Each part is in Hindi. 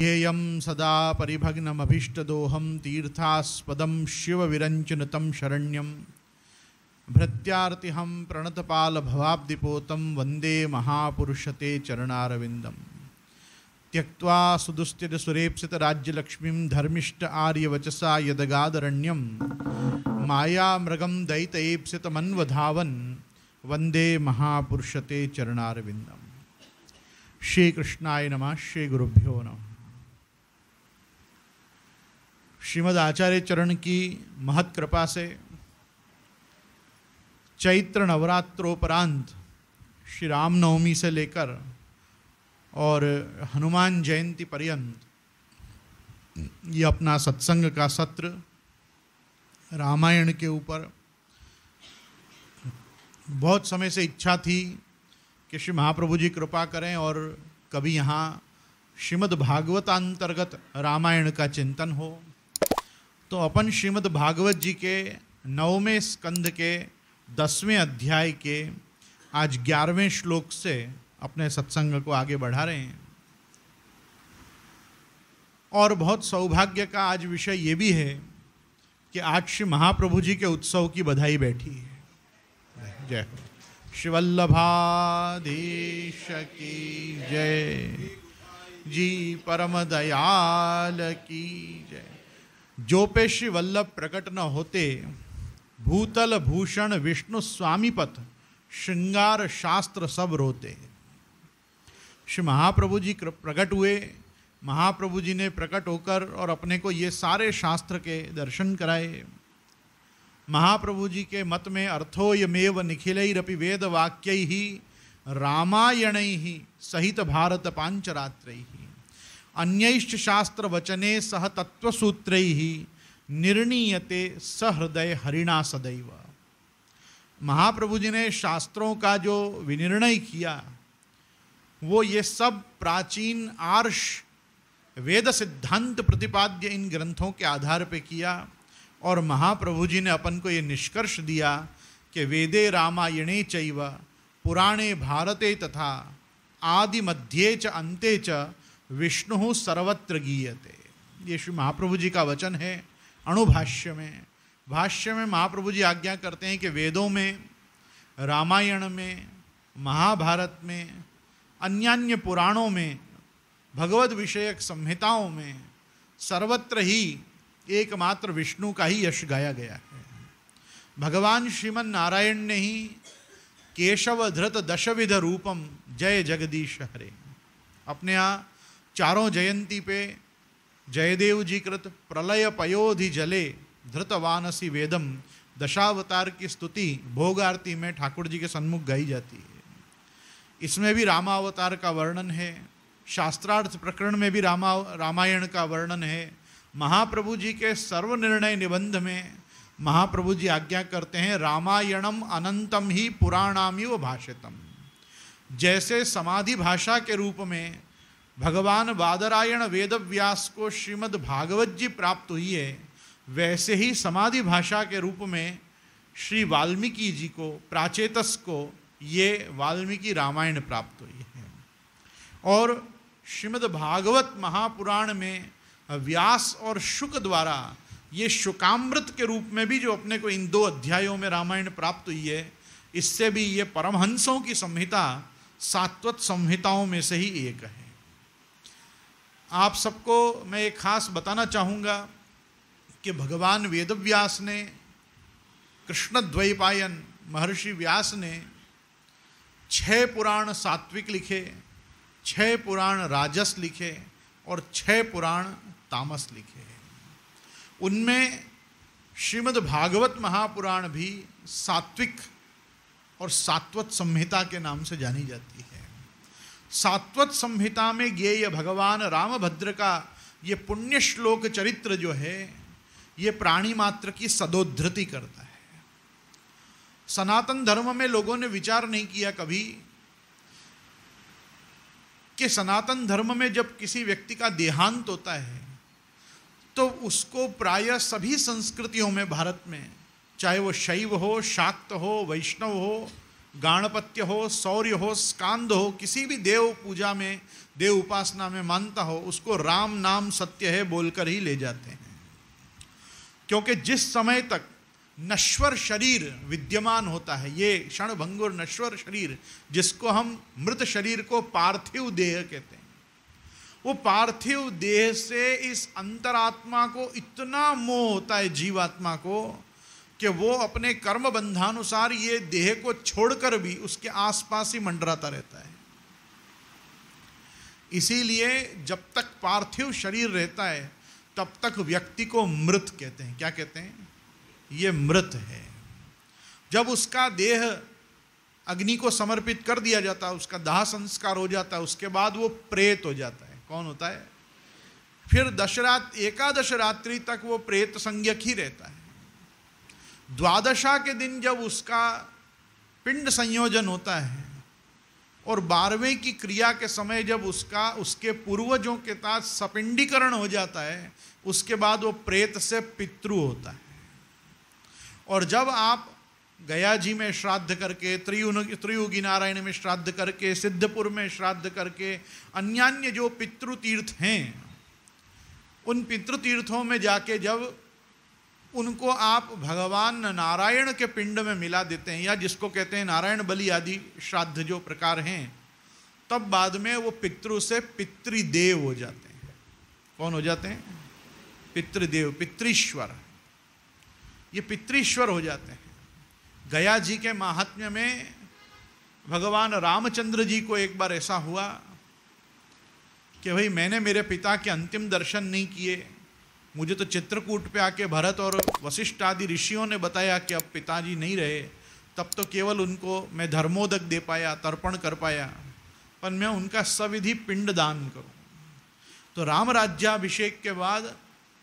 ध्येयं सदा परिभग्नमभीष्टदोहं तीर्थास्पदं शिवविरञ्चनुतं शरण्यं भृत्यार्तिहं प्रणतपालभवाब्धिपोतं वन्दे महापुरुषते चरणारविन्दं त्यक्त्वा सुदुस्थितसुरेप्सितराज्यलक्ष्मीं धर्मिष्ठ आर्यवचसा यदगादरण्यं मायामृगं दैतयेप्सितमन्वधावन् वन्दे महापुरुषते चरणारविन्दं। श्री कृष्णाय नमः। श्री गुरुभ्यो नमः। श्रीमद् आचार्य चरण की महत कृपा से चैत्र नवरात्रोपरांत श्री रामनवमी से लेकर और हनुमान जयंती पर्यंत ये अपना सत्संग का सत्र रामायण के ऊपर बहुत समय से इच्छा थी कि श्री महाप्रभु जी कृपा करें और कभी यहाँ श्रीमद् भागवतांतर्गत रामायण का चिंतन हो। तो अपन श्रीमद् भागवत जी के 9वें स्कंद के 10वें अध्याय के आज 11वें श्लोक से अपने सत्संग को आगे बढ़ा रहे हैं। और बहुत सौभाग्य का आज विषय ये भी है कि आज श्री महाप्रभु जी के उत्सव की बधाई बैठी है। जय हो। शिवल्लभाधीश की जय जी, परम दयाल की जय। जो पे श्री वल्लभ प्रकट न होते, भूतल भूषण विष्णु स्वामीपथ, श्रृंगार शास्त्र सब रोते। श्री महाप्रभु जी प्रकट हुए। महाप्रभु जी ने प्रकट होकर और अपने को ये सारे शास्त्र के दर्शन कराए। महाप्रभु जी के मत में अर्थोयमेव निखिलैरपि वेद वाक्यैः रामायणैः सहित भारत पांचरात्रैः अन्यैश्च शास्त्र वचने सह तत्वसूत्रैः निर्णीयते सहृदय हरिणा सदैव। महाप्रभु जी ने शास्त्रों का जो विनिर्णय किया वो ये सब प्राचीन आर्ष वेद सिद्धांत प्रतिपाद्य इन ग्रंथों के आधार पे किया। और महाप्रभु जी ने अपन को ये निष्कर्ष दिया कि वेदे रामायणे चैव पुराणे भारते तथा आदि मध्ये च अन्ते च विष्णु सर्वत्र गीयते। ये श्री महाप्रभु जी का वचन है। अणुभाष्य में महाप्रभु जी आज्ञा करते हैं कि वेदों में, रामायण में, महाभारत में, अन्यान्य पुराणों में, भगवद विषयक संहिताओं में सर्वत्र ही एकमात्र विष्णु का ही यश गाया गया है। भगवान श्रीमन नारायण ने ही केशव धृत दशविध रूपम जय जगदीश हरे अपने यहाँ चारों जयंती पे जयदेव जी कृत प्रलय पयोधि जले धृतवानसी वेदम दशावतार की स्तुति भोग आरती में ठाकुर जी के सन्मुख गाई जाती है। इसमें भी रामावतार का वर्णन है। शास्त्रार्थ प्रकरण में भी रामायण का वर्णन है। महाप्रभु जी के सर्वनिर्णय निबंध में महाप्रभु जी आज्ञा करते हैं रामायणम अनंतम ही पुराणामिव भाषितम। जैसे समाधि भाषा के रूप में भगवान बादरायण वेदव्यास को श्रीमद् भागवत जी प्राप्त हुई है, वैसे ही समाधि भाषा के रूप में श्री वाल्मीकि जी को, प्राचेतस को, ये वाल्मीकि रामायण प्राप्त हुई है। और श्रीमद् भागवत महापुराण में व्यास और शुक द्वारा ये शुकामृत के रूप में भी जो अपने को इन 2 अध्यायों में रामायण प्राप्त हुई है, इससे भी ये परमहंसों की संहिता सात्वत संहिताओं में से ही एक है। आप सबको मैं एक खास बताना चाहूँगा कि भगवान वेदव्यास ने, कृष्णद्वैपायन महर्षि व्यास ने 6 पुराण सात्विक लिखे, 6 पुराण राजस लिखे और 6 पुराण तामस लिखे। उनमें श्रीमद् भागवत महापुराण भी सात्विक और सात्वत संहिता के नाम से जानी जाती है। सात्वत संहिता में ज्ञेय भगवान रामभद्र का ये पुण्य श्लोक चरित्र जो है, ये प्राणी मात्र की सदोद्धृति करता है। सनातन धर्म में लोगों ने विचार नहीं किया कभी कि सनातन धर्म में जब किसी व्यक्ति का देहांत होता है तो उसको प्रायः सभी संस्कृतियों में भारत में, चाहे वो शैव हो, शाक्त हो, वैष्णव हो गाणपत्य हो, सौर्य हो, स्कांद हो, किसी भी देव पूजा में, देव उपासना में मानता हो, उसको राम नाम सत्य है बोलकर ही ले जाते हैं। क्योंकि जिस समय तक नश्वर शरीर विद्यमान होता है, ये क्षणभंगुर नश्वर शरीर, जिसको हम मृत शरीर को पार्थिव देह कहते हैं, वो पार्थिव देह से इस अंतरात्मा को इतना मोह होता है जीवात्मा को कि वो अपने कर्म बंधानुसार ये देह को छोड़कर भी उसके आसपास ही मंडराता रहता है। इसीलिए जब तक पार्थिव शरीर रहता है तब तक व्यक्ति को मृत कहते हैं। क्या कहते हैं? ये मृत है। जब उसका देह अग्नि को समर्पित कर दिया जाता है, उसका दाह संस्कार हो जाता है, उसके बाद वो प्रेत हो जाता है। कौन होता है? फिर एकादश रात्रि तक वो प्रेत संज्ञक ही रहता है। द्वादशा के दिन जब उसका पिंड संयोजन होता है और 12वें की क्रिया के समय जब उसके पूर्वजों के साथ सपिंडीकरण हो जाता है, उसके बाद वो प्रेत से पितृ होता है। और जब आप गया जी में श्राद्ध करके, त्रियुगी नारायण में श्राद्ध करके, सिद्धपुर में श्राद्ध करके, अन्यान्य जो पितृतीर्थ हैं, उन पितृतीर्थों में जाके जब उनको आप भगवान नारायण के पिंड में मिला देते हैं, या जिसको कहते हैं नारायण बलि आदि श्राद्ध जो प्रकार हैं, तब बाद में वो पितृ से पितृदेव हो जाते हैं। कौन हो जाते हैं? पितृदेव, पितृश्वर। ये पितृश्वर हो जाते हैं। गया जी के महात्म्य में भगवान रामचंद्र जी को एक बार ऐसा हुआ कि भाई मैंने मेरे पिता के अंतिम दर्शन नहीं किए, मुझे तो चित्रकूट पे आके भरत और वशिष्ठ आदि ऋषियों ने बताया कि अब पिताजी नहीं रहे, तब तो केवल उनको मैं धर्मोदक दे पाया, तर्पण कर पाया, पर मैं उनका सविधि पिंड दान करूं। तो राम राज्याभिषेक के बाद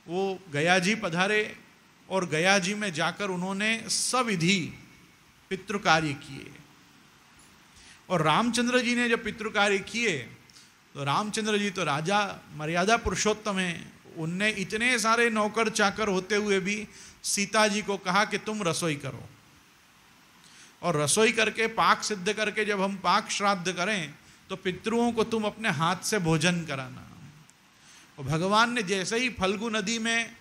वो गया जी पधारे और गया जी में जाकर उन्होंने सविधि पितृ कार्य किए। और रामचंद्र जी ने जब पितृ कार्य किए तो रामचंद्र जी तो राजा मर्यादा पुरुषोत्तम हैं, उनने इतने सारे नौकर चाकर होते हुए भी सीता जी को कहा कि तुम रसोई करो, और रसोई करके पाक सिद्ध करके जब हम पाक श्राद्ध करें तो पितृओं को तुम अपने हाथ से भोजन कराना। और भगवान ने जैसे ही फल्गु नदी में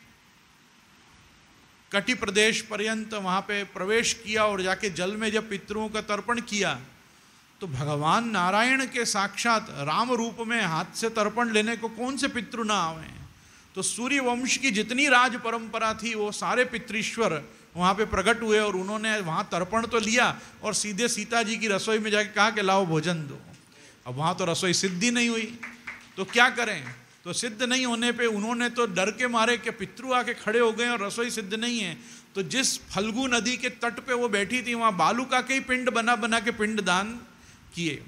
कटि प्रदेश पर्यंत वहाँ पे प्रवेश किया और जाके जल में जब पितृओं का तर्पण किया, तो भगवान नारायण के साक्षात राम रूप में हाथ से तर्पण लेने को कौन से पितृ ना आवे। तो सूर्य वंश की जितनी राज परंपरा थी वो सारे पितृश्वर वहाँ पे प्रकट हुए और उन्होंने वहाँ तर्पण तो लिया और सीधे सीता जी की रसोई में जाके कहा कि लाओ भोजन दो। अब वहाँ तो रसोई सिद्ध ही नहीं हुई, तो क्या करें? तो सिद्ध नहीं होने पे उन्होंने तो डर के मारे कि पितृ आके खड़े हो गए और रसोई सिद्ध नहीं है, तो जिस फल्गु नदी के तट पे वो बैठी थी वहाँ बालूका के ही पिंड बना बना के पिंड दान किए।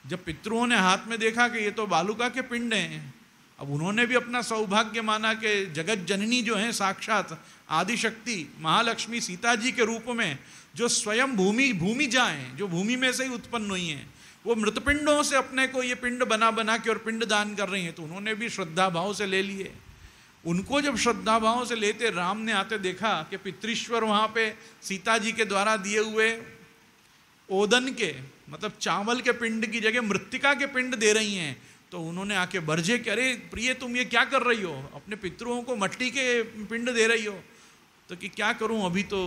जब पितृओं ने हाथ में देखा कि ये तो बालूका के पिंड हैं, अब उन्होंने भी अपना सौभाग्य माना कि जगत जननी जो है साक्षात आदिशक्ति महालक्ष्मी सीता जी के रूप में जो स्वयं भूमि जाएं, जो भूमि में से ही उत्पन्न हुई हैं, वो मृतपिंडों से अपने को ये पिंड बना बना के और पिंड दान कर रही हैं, तो उन्होंने भी श्रद्धा भाव से ले लिए। उनको जब श्रद्धा भाव से लेते राम ने आते देखा कि पितृश्वर वहाँ पे सीता जी के द्वारा दिए हुए ओदन के मतलब चावल के पिंड की जगह मृत्तिका के पिंड दे रही हैं, तो उन्होंने आके बरजे कि अरे प्रिय तुम ये क्या कर रही हो, अपने पितरों को मट्टी के पिंड दे रही हो। तो कि क्या करूं, अभी तो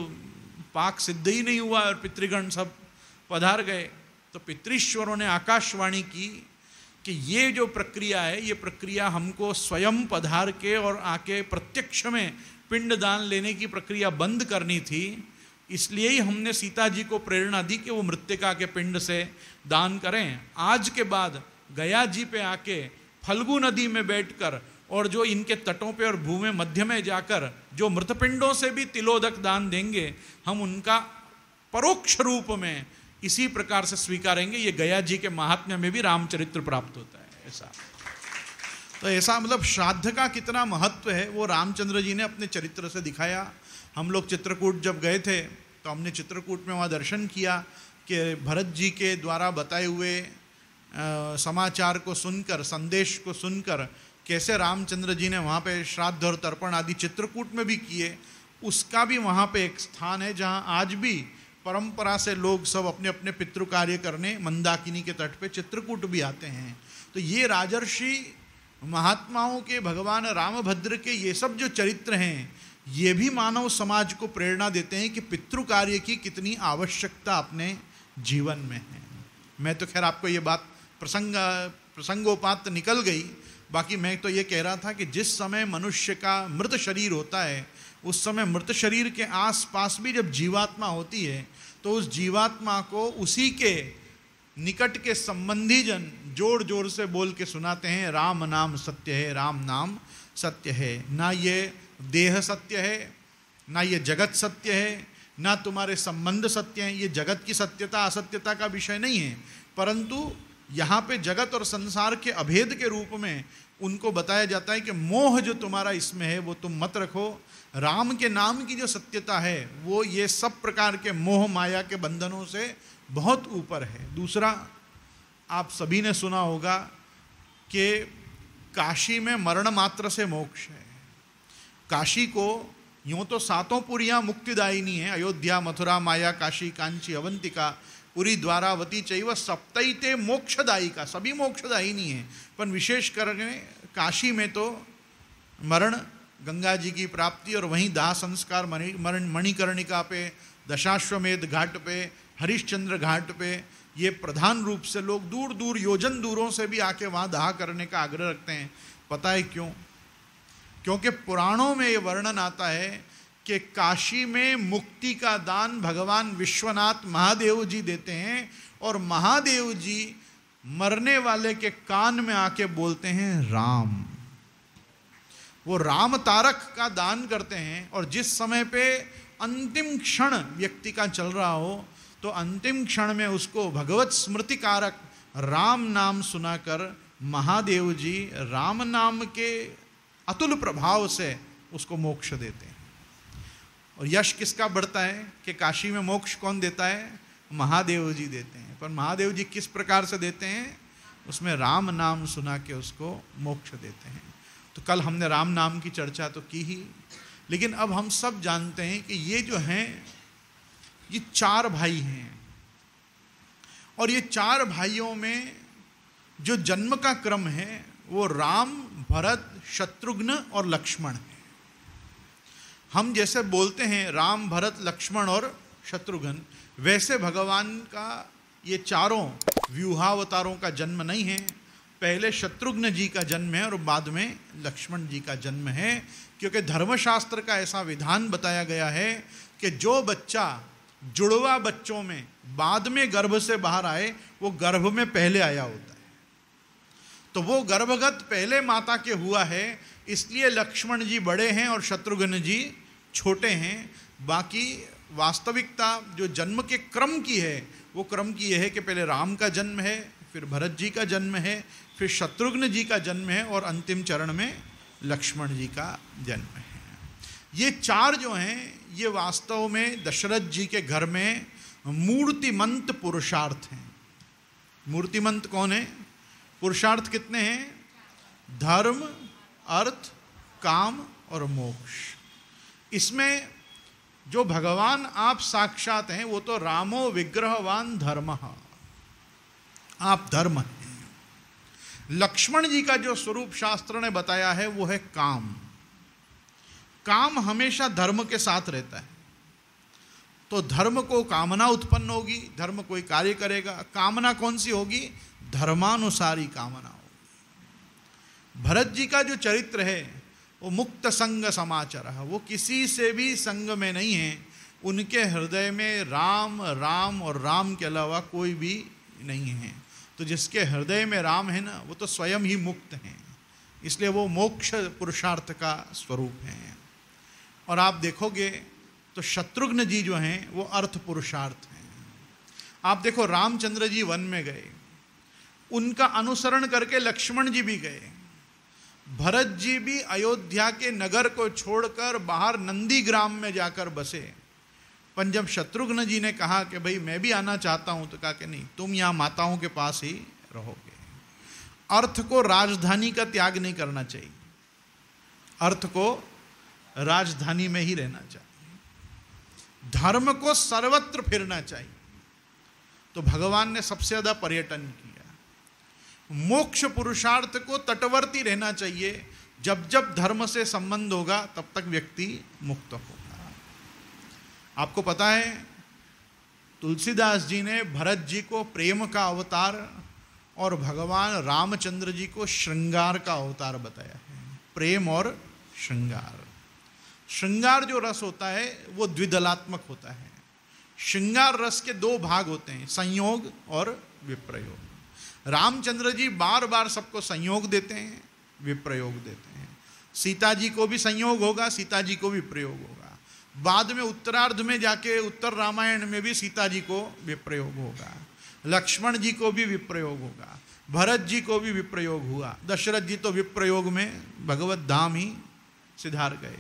पाक सिद्ध ही नहीं हुआ और पितृगण सब पधार गए। तो पितृश्वरों ने आकाशवाणी की कि ये जो प्रक्रिया है, ये प्रक्रिया हमको स्वयं पधार के और आके प्रत्यक्ष में पिंड दान लेने की प्रक्रिया बंद करनी थी, इसलिए ही हमने सीता जी को प्रेरणा दी कि वो मृत्तिका के पिंड से दान करें। आज के बाद गया जी पे आके फल्गु नदी में बैठकर और जो इनके तटों पे और भूमि मध्य में जाकर जो मृतपिंडों से भी तिलोदक दान देंगे, हम उनका परोक्ष रूप में इसी प्रकार से स्वीकारेंगे। ये गया जी के महात्म्य में भी रामचरित्र प्राप्त होता है। ऐसा तो ऐसा मतलब श्राद्ध का कितना महत्व है वो रामचंद्र जी ने अपने चरित्र से दिखाया। हम लोग चित्रकूट जब गए थे तो हमने चित्रकूट में वहाँ दर्शन किया कि भरत जी के द्वारा बताए हुए समाचार को सुनकर, संदेश को सुनकर कैसे रामचंद्र जी ने वहाँ पे श्राद्ध और तर्पण आदि चित्रकूट में भी किए। उसका भी वहाँ पे एक स्थान है जहाँ आज भी परंपरा से लोग सब अपने अपने पितृ कार्य करने मंदाकिनी के तट पे चित्रकूट भी आते हैं। तो ये राजर्षि महात्माओं के, भगवान रामभद्र के ये सब जो चरित्र हैं, ये भी मानव समाज को प्रेरणा देते हैं कि पितृ कार्य की आवश्यकता अपने जीवन में है। मैं तो खैर आपको ये बात प्रसंगोपात निकल गई, बाकी मैं तो ये कह रहा था कि जिस समय मनुष्य का मृत शरीर होता है, उस समय मृत शरीर के आसपास भी जब जीवात्मा होती है, तो उस जीवात्मा को उसी के निकट के संबंधी जन जोर जोर से बोल के सुनाते हैं, राम नाम सत्य है, राम नाम सत्य है। ना ये देह सत्य है, ना ये जगत सत्य है, ना तुम्हारे संबंध सत्य हैं। ये जगत की सत्यता असत्यता का विषय नहीं है, परंतु यहाँ पे जगत और संसार के अभेद के रूप में उनको बताया जाता है कि मोह जो तुम्हारा इसमें है वो तुम मत रखो। राम के नाम की जो सत्यता है वो ये सब प्रकार के मोह माया के बंधनों से बहुत ऊपर है। दूसरा, आप सभी ने सुना होगा कि काशी में मरण मात्र से मोक्ष है। काशी को यूँ तो सातों पुरियाँ मुक्तिदायिनी हैं, अयोध्या, मथुरा, माया, काशी, कांची, अवंतिका, पुरी, द्वारावती चैव सप्तैते मोक्षदायिका, सभी मोक्षदायिनी हैं। पर विशेष करके काशी में तो मरण, गंगा जी की प्राप्ति और वहीं दाह संस्कार मणिकर्णिका पे, दशाश्वमेध घाट पे, हरिश्चंद्र घाट पे, ये प्रधान रूप से लोग दूर दूर योजन दूरों से भी आके वहाँ दाह करने का आग्रह रखते हैं। पता है क्यों? क्योंकि पुराणों में ये वर्णन आता है कि काशी में मुक्ति का दान भगवान विश्वनाथ महादेव जी देते हैं, और महादेव जी मरने वाले के कान में आके बोलते हैं राम। वो राम तारक का दान करते हैं, और जिस समय पे अंतिम क्षण व्यक्ति का चल रहा हो, तो अंतिम क्षण में उसको भगवत स्मृति कारक राम नाम सुनाकर महादेव जी राम नाम के अतुल प्रभाव से उसको मोक्ष देते हैं। और यश किसका बढ़ता है कि काशी में मोक्ष कौन देता है? महादेव जी देते हैं। पर महादेव जी किस प्रकार से देते हैं? उसमें राम नाम सुना के उसको मोक्ष देते हैं। तो कल हमने राम नाम की चर्चा तो की ही, लेकिन अब हम सब जानते हैं कि ये जो हैं, ये चार भाई हैं, और ये चार भाइयों में जो जन्म का क्रम है वो राम, भरत, शत्रुघ्न और लक्ष्मण है। हम जैसे बोलते हैं राम, भरत, लक्ष्मण और शत्रुघ्न, वैसे भगवान का ये चारों व्यूहावतारों का जन्म नहीं है। पहले शत्रुघ्न जी का जन्म है और बाद में लक्ष्मण जी का जन्म है, क्योंकि धर्मशास्त्र का ऐसा विधान बताया गया है कि जो बच्चा जुड़वा बच्चों में बाद में गर्भ से बाहर आए, वो गर्भ में पहले आया होता है। तो वो गर्भगत पहले माता के हुआ है, इसलिए लक्ष्मण जी बड़े हैं और शत्रुघ्न जी छोटे हैं। बाकी वास्तविकता जो जन्म के क्रम की है, वो क्रम की यह है कि पहले राम का जन्म है, फिर भरत जी का जन्म है, फिर शत्रुघ्न जी का जन्म है, और अंतिम चरण में लक्ष्मण जी का जन्म है। ये चार जो हैं, ये वास्तव में दशरथ जी के घर में मूर्तिमंत पुरुषार्थ हैं। मूर्तिमंत कौन है? पुरुषार्थ कितने हैं? धर्म, अर्थ, काम और मोक्ष। इसमें जो भगवान आप साक्षात हैं वो तो रामो विग्रहवान धर्मः, आप धर्म हैं। लक्ष्मण जी का जो स्वरूप शास्त्र ने बताया है वो है काम। काम हमेशा धर्म के साथ रहता है, तो धर्म को कामना उत्पन्न होगी, धर्म कोई कार्य करेगा, कामना कौन सी होगी? धर्मानुसारी कामना होगी। भरत जी का जो चरित्र है वो मुक्त संग समाचार है, वो किसी से भी संग में नहीं है। उनके हृदय में राम, राम और राम के अलावा कोई भी नहीं है। तो जिसके हृदय में राम है ना, वो तो स्वयं ही मुक्त हैं, इसलिए वो मोक्ष पुरुषार्थ का स्वरूप है। और आप देखोगे तो शत्रुघ्न जी जो हैं वो अर्थ पुरुषार्थ हैं। आप देखो रामचंद्र जी वन में गए, उनका अनुसरण करके लक्ष्मण जी भी गए। भरत जी भी अयोध्या के नगर को छोड़कर बाहर नंदीग्राम में जाकर बसे। पर जब शत्रुघ्न जी ने कहा कि भाई मैं भी आना चाहता हूं, तो कहा कि नहीं, तुम यहाँ माताओं के पास ही रहोगे। अर्थ को राजधानी का त्याग नहीं करना चाहिए, अर्थ को राजधानी में ही रहना चाहिए। धर्म को सर्वत्र फिरना चाहिए। तो भगवान ने सबसे ज़्यादा पर्यटन किया। मोक्ष पुरुषार्थ को तटवर्ती रहना चाहिए। जब जब धर्म से संबंध होगा तब तक व्यक्ति मुक्त होगा। आपको पता है तुलसीदास जी ने भरत जी को प्रेम का अवतार और भगवान रामचंद्र जी को श्रृंगार का अवतार बताया है। प्रेम और श्रृंगार। श्रृंगार जो रस होता है वो द्विदलात्मक होता है। श्रृंगार रस के दो भाग होते हैं, संयोग और विप्रयोग। रामचंद्र जी बार बार सबको संयोग देते हैं, विप्रयोग देते हैं। सीता जी को भी संयोग होगा, सीता जी को विप्रयोग होगा। बाद में उत्तरार्ध में जाके उत्तर रामायण में भी सीता जी को विप्रयोग होगा, लक्ष्मण जी को भी विप्रयोग होगा, भरत जी को भी विप्रयोग हुआ। दशरथ जी तो विप्रयोग में भगवत धाम ही सिधार गए।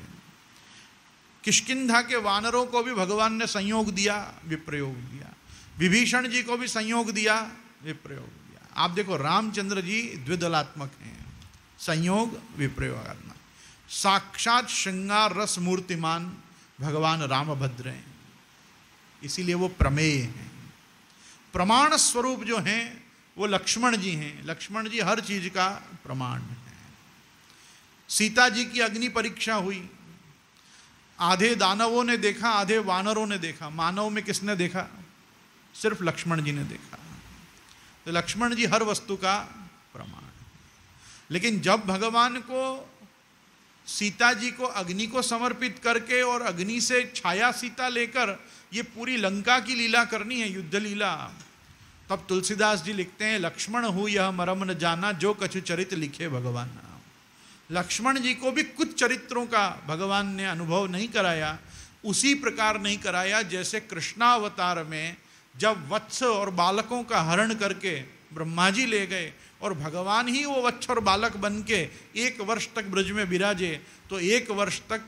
किष्किंधा के वानरों को भी भगवान ने संयोग दिया, विप्रयोग दिया। विभीषण जी को भी संयोग दिया, विप्रयोग दिया। आप देखो रामचंद्र जी द्विदलात्मक हैं, संयोग विप्रयोग करना। साक्षात श्रृंगार रस मूर्तिमान भगवान रामभद्र हैं, इसीलिए वो प्रमेय हैं। प्रमाण स्वरूप जो हैं वो लक्ष्मण जी हैं। लक्ष्मण जी हर चीज का प्रमाण है। सीता जी की अग्नि परीक्षा हुई, आधे दानवों ने देखा, आधे वानरों ने देखा। मानव में किसने देखा? सिर्फ लक्ष्मण जी ने देखा। तो लक्ष्मण जी हर वस्तु का प्रमाण। लेकिन जब भगवान को सीता जी को अग्नि को समर्पित करके और अग्नि से छाया सीता लेकर ये पूरी लंका की लीला करनी है, युद्ध लीला, तब तुलसीदास जी लिखते हैं, लक्ष्मण हूँ यह मरम न जाना, जो कछु चरित लिखे भगवान। लक्ष्मण जी को भी कुछ चरित्रों का भगवान ने अनुभव नहीं कराया, उसी प्रकार नहीं कराया जैसे कृष्णावतार में जब वत्स और बालकों का हरण करके ब्रह्मा जी ले गए और भगवान ही वो वत्स और बालक बन के 1 वर्ष तक ब्रज में विराजे, तो 1 वर्ष तक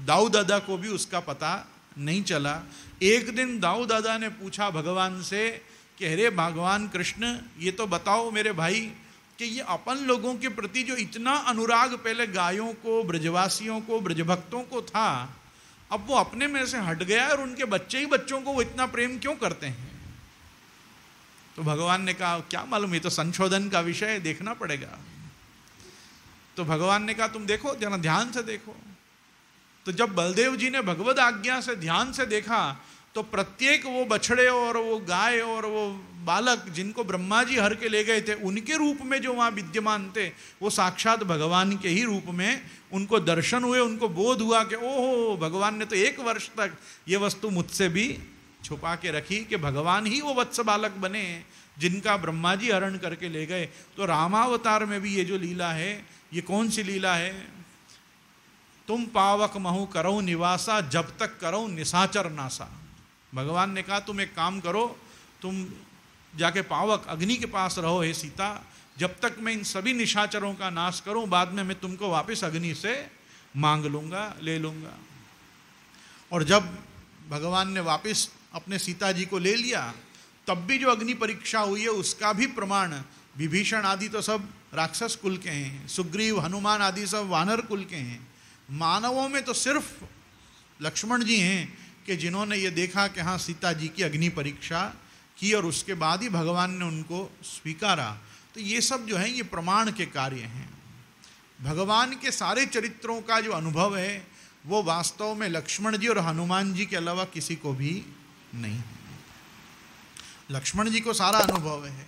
दाऊ दादा को भी उसका पता नहीं चला। एक दिन दाऊ दादा ने पूछा भगवान से कि अरे भगवान कृष्ण, ये तो बताओ मेरे भाई कि ये अपन लोगों के प्रति जो इतना अनुराग पहले गायों को, ब्रजवासियों को, ब्रजभक्तों को था, अब वो अपने में से हट गया और उनके बच्चे ही बच्चों को वो इतना प्रेम क्यों करते हैं? तो भगवान ने कहा क्या मालूम, ये तो संशोधन का विषय है, देखना पड़ेगा। तो भगवान ने कहा तुम देखो, जरा ध्यान से देखो। तो जब बलदेव जी ने भगवद आज्ञा से ध्यान से देखा तो प्रत्येक वो बछड़े और वो गाय और वो बालक जिनको ब्रह्मा जी हर के ले गए थे, उनके रूप में जो वहाँ विद्यमान थे, वो साक्षात भगवान के ही रूप में उनको दर्शन हुए। उनको बोध हुआ कि ओहो, भगवान ने तो 1 वर्ष तक ये वस्तु मुझसे भी छुपा के रखी कि भगवान ही वो वत्स बालक बने जिनका ब्रह्मा जी हरण करके ले गए। तो रामावतार में भी ये जो लीला है, ये कौन सी लीला है? तुम पावक महु करो निवासा, जब तक करो निशाचर नासा। भगवान ने कहा तुम एक काम करो, तुम जाके पावक अग्नि के पास रहो हे सीता, जब तक मैं इन सभी निशाचरों का नाश करूं, बाद में मैं तुमको वापस अग्नि से मांग लूंगा, ले लूंगा। और जब भगवान ने वापस अपने सीता जी को ले लिया, तब भी जो अग्नि परीक्षा हुई है उसका भी प्रमाण, विभीषण आदि तो सब राक्षस कुल के हैं, सुग्रीव हनुमान आदि सब वानर कुल के हैं। मानवों में तो सिर्फ लक्ष्मण जी हैं कि जिन्होंने ये देखा कि हाँ सीता जी की अग्नि परीक्षा की और उसके बाद ही भगवान ने उनको स्वीकारा। तो ये सब जो है ये प्रमाण के कार्य हैं। भगवान के सारे चरित्रों का जो अनुभव है वो वास्तव में लक्ष्मण जी और हनुमान जी के अलावा किसी को भी नहीं है। लक्ष्मण जी को सारा अनुभव है,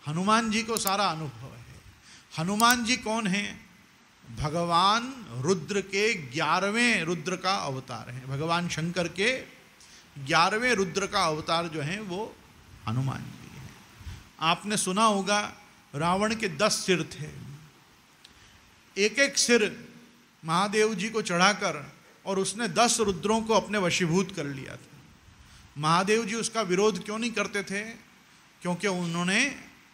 हनुमान जी को सारा अनुभव है। हनुमान जी कौन हैं? भगवान रुद्र के 11वें रुद्र का अवतार है। भगवान शंकर के 11वें रुद्र का अवतार जो है वो हनुमान जी है। आपने सुना होगा रावण के 10 सिर थे, एक एक सिर महादेव जी को चढ़ाकर और उसने 10 रुद्रों को अपने वशीभूत कर लिया था। महादेव जी उसका विरोध क्यों नहीं करते थे? क्योंकि उन्होंने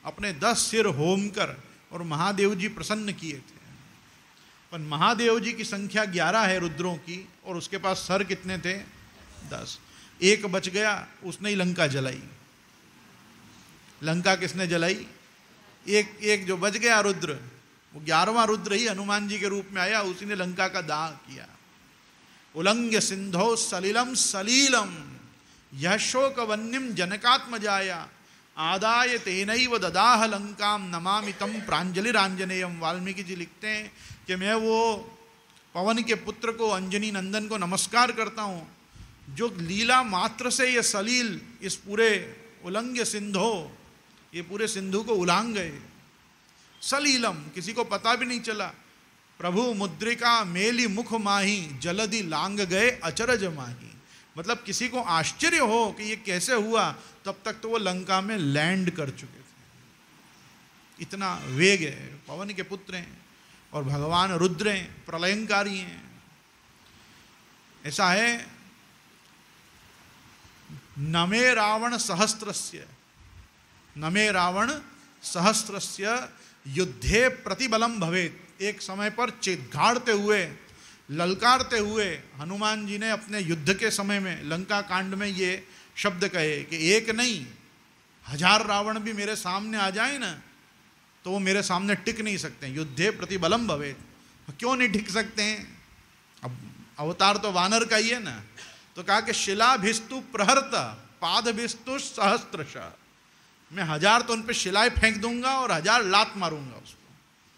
अपने 10 सिर होम कर और महादेव जी प्रसन्न किए थे। पर महादेव जी की संख्या 11 है रुद्रों की और उसके पास सर कितने थे? 10। एक बच गया, उसने ही लंका जलाई। लंका किसने जलाई? एक जो बच गया रुद्र, वो 11वां रुद्र ही हनुमान जी के रूप में आया, उसी ने लंका का दाह किया। उलंघ्य सिंधो सलिलम सलीलम, यह शोक वन्यम जनकात्मजाया आदाय तेनैव ददाह लंकाम नमामि तम प्रांजलिरांजनेयम। वाल्मीकि जी लिखते हैं कि मैं वो पवन के पुत्र को, अंजनी नंदन को नमस्कार करता हूँ जो लीला मात्र से ये सलील इस पूरे उल्लंघ्य सिंधो, ये पूरे सिंधु को उलांग गए। सलीलम, किसी को पता भी नहीं चला। प्रभु मुद्रिका मेली मुख माही जलधि लांग गए अचरज माही। मतलब किसी को आश्चर्य हो कि ये कैसे हुआ, तब तक तो वो लंका में लैंड कर चुके थे। इतना वेग है। पवन के पुत्र हैं और भगवान रुद्र हैं, प्रलयंकारी हैं। ऐसा है, नमे रावण सहस्त्रस्य, नमे रावण सहस्त्रस्य युद्धे प्रतिबलम भवेत। एक समय पर चित्घाड़ते हुए, ललकारते हुए हनुमान जी ने अपने युद्ध के समय में लंका कांड में ये शब्द कहे कि एक नहीं 1000 रावण भी मेरे सामने आ जाए ना तो वो मेरे सामने टिक नहीं सकते। युद्धे प्रतिबलम भवेत। क्यों नहीं टिक सकते हैं? अब अवतार तो वानर का ही है ना। तो कहा कि शिलाभिस्तु प्रहर्त पादभिस्तु सहस्त्रश। मैं 1000 तो उन पे शिलाएं फेंक दूंगा और 1000 लात मारूंगा उसको,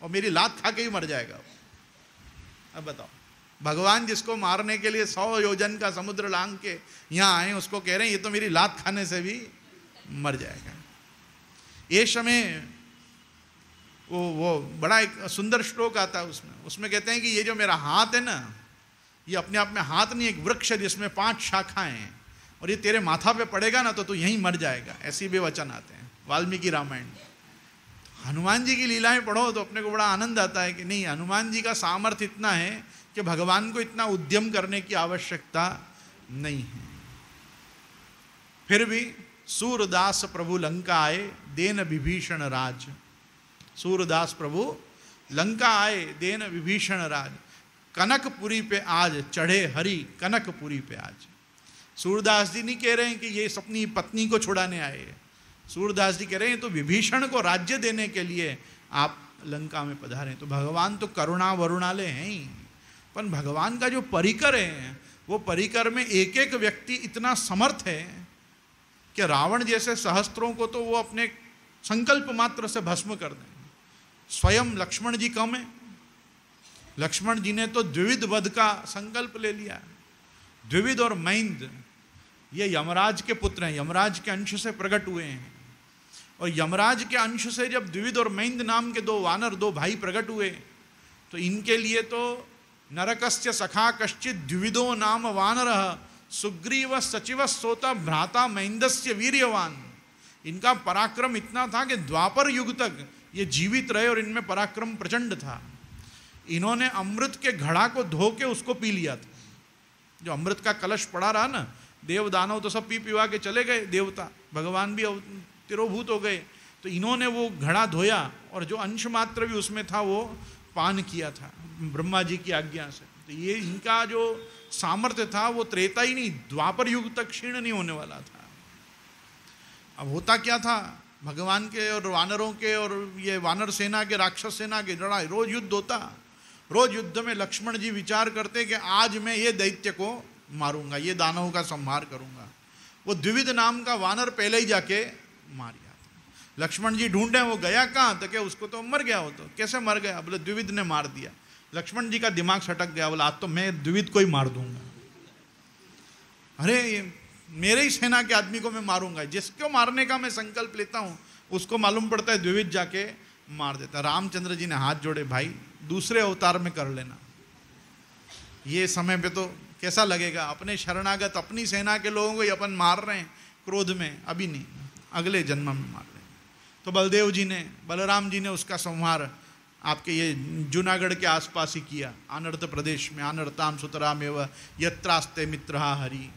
और मेरी लात खा के ही मर जाएगा। अब बताओ, भगवान जिसको मारने के लिए 100 योजन का समुद्र लांग के यहाँ आए, उसको कह रहे हैं ये तो मेरी लात खाने से भी मर जाएगा। ये समय वो बड़ा एक सुंदर श्लोक आता है उसमें कहते हैं कि ये जो मेरा हाथ है ना, ये अपने आप में हाथ नहीं, एक वृक्ष है जिसमें 5 शाखाएं हैं, और ये तेरे माथा पे पड़ेगा ना तो तू यहीं मर जाएगा। ऐसे भी वचन आते हैं वाल्मीकि रामायण। हनुमान जी की लीलाएं पढ़ो तो अपने को बड़ा आनंद आता है कि नहीं, हनुमान जी का सामर्थ्य इतना है कि भगवान को इतना उद्यम करने की आवश्यकता नहीं है। फिर भी सूरदास प्रभु लंका आए देन विभीषण राज। सूरदास प्रभु लंका आए देन विभीषण राज। कनकपुरी पे आज चढ़े हरि कनकपुरी पे आज। सूरदास जी नहीं कह रहे हैं कि ये अपनी पत्नी को छुड़ाने आए। सूरदास जी कह रहे हैं तो विभीषण को राज्य देने के लिए आप लंका में पधारे। तो भगवान तो करुणा वरुणालय हैं ही, पर भगवान का जो परिकर है वो परिकर में एक एक व्यक्ति इतना समर्थ है कि रावण जैसे सहस्त्रों को तो वो अपने संकल्प मात्र से भस्म कर दें। स्वयं लक्ष्मण जी कम है। लक्ष्मण जी ने तो द्विविध वध का संकल्प ले लिया। द्विविध और मैंद ये यमराज के पुत्र हैं, यमराज के अंश से प्रकट हुए हैं। और यमराज के अंश से जब द्विविध और मैंद नाम के 2 वानर, 2 भाई प्रकट हुए, तो इनके लिए तो नरकस्य सखा कश्चित द्विविदो नाम वानरः सुग्रीव सचिव सोता भ्राता मैंदस्य वीर्यवान। इनका पराक्रम इतना था कि द्वापर युग तक ये जीवित रहे और इनमें पराक्रम प्रचंड था। इन्होंने अमृत के घड़ा को धो के उसको पी लिया था। जो अमृत का कलश पड़ा रहा ना, देव दानव तो सब पी पिवा के चले गए, देवता भगवान भी तिरोभूत हो गए। तो इन्होंने वो घड़ा धोया और जो अंश मात्र भी उसमें था वो पान किया था ब्रह्मा जी की आज्ञा से। तो ये इनका जो सामर्थ्य था वो त्रेता ही नहीं, द्वापर युग तक क्षीण नहीं होने वाला था। अब होता क्या था, भगवान के और वानरों के और ये वानर सेना के, राक्षस सेना के लड़ाई, रोज युद्ध होता। रोज युद्ध में लक्ष्मण जी विचार करते कि आज मैं ये दैत्य को मारूंगा, ये दानव का संहार करूंगा। वो द्विविध नाम का वानर पहले ही जाके मार गया। लक्ष्मण जी ढूंढे, वो गया कहाँ, तो क्या उसको तो मर गया। हो तो कैसे मर गया, बोले द्विविध ने मार दिया। लक्ष्मण जी का दिमाग सटक गया, बोला आज तो मैं द्विविध को ही मार दूंगा। अरे मेरे ही सेना के आदमी को मैं मारूंगा। जिसको मारने का मैं संकल्प लेता हूँ उसको मालूम पड़ता है द्विविध जाके मार देता। रामचंद्र जी ने हाथ जोड़े, भाई दूसरे अवतार में कर लेना। ये समय पे तो कैसा लगेगा, अपने शरणागत अपनी सेना के लोगों को ही अपन मार रहे हैं क्रोध में, अभी नहीं, अगले जन्म में मार रहे हैं। तो बलदेव जी ने, बलराम जी ने उसका संहार आपके ये जूनागढ़ के आसपास ही किया, अनर्थ प्रदेश में। अनर्थाम सुतराम एवं यत्रास्ते मित्रहा हरि।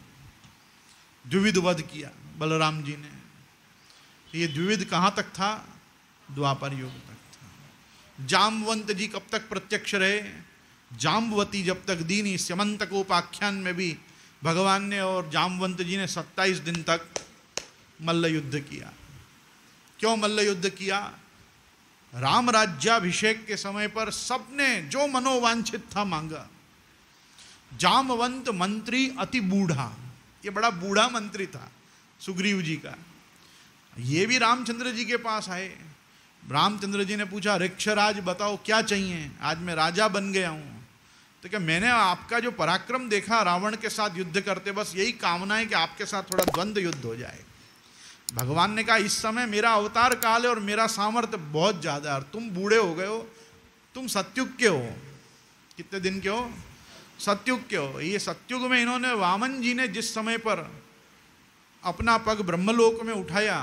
द्विविध वध किया बलराम जी ने। ये द्विविध कहाँ तक था, द्वापर युग तक था। जाम्बवंत जी कब तक प्रत्यक्ष रहे, जाम्बवती जब तक दीनी। स्यमंतकोपाख्यान में भी भगवान ने और जाम्बवंत जी ने 27 दिन तक मल्ल युद्ध किया। क्यों मल्ल युद्ध किया, राम राज्याभिषेक के समय पर सबने जो मनोवांछित था मांगा। जामवंत मंत्री अति बूढ़ा, ये बड़ा बूढ़ा मंत्री था सुग्रीव जी का। ये भी रामचंद्र जी के पास आए। रामचंद्र जी ने पूछा, ऋक्षराज बताओ क्या चाहिए, आज मैं राजा बन गया हूँ। तो क्या मैंने आपका जो पराक्रम देखा रावण के साथ युद्ध करते, बस यही कामना है कि आपके साथ थोड़ा द्वंद्व युद्ध हो जाए। भगवान ने कहा, इस समय मेरा अवतार काल है और मेरा सामर्थ्य बहुत ज़्यादा है, तुम बूढ़े हो गए हो, तुम सत्युग के हो। कितने दिन के हो? सत्युग के हो। ये सत्युग में इन्होंने, वामन जी ने जिस समय पर अपना पग ब्रह्मलोक में उठाया,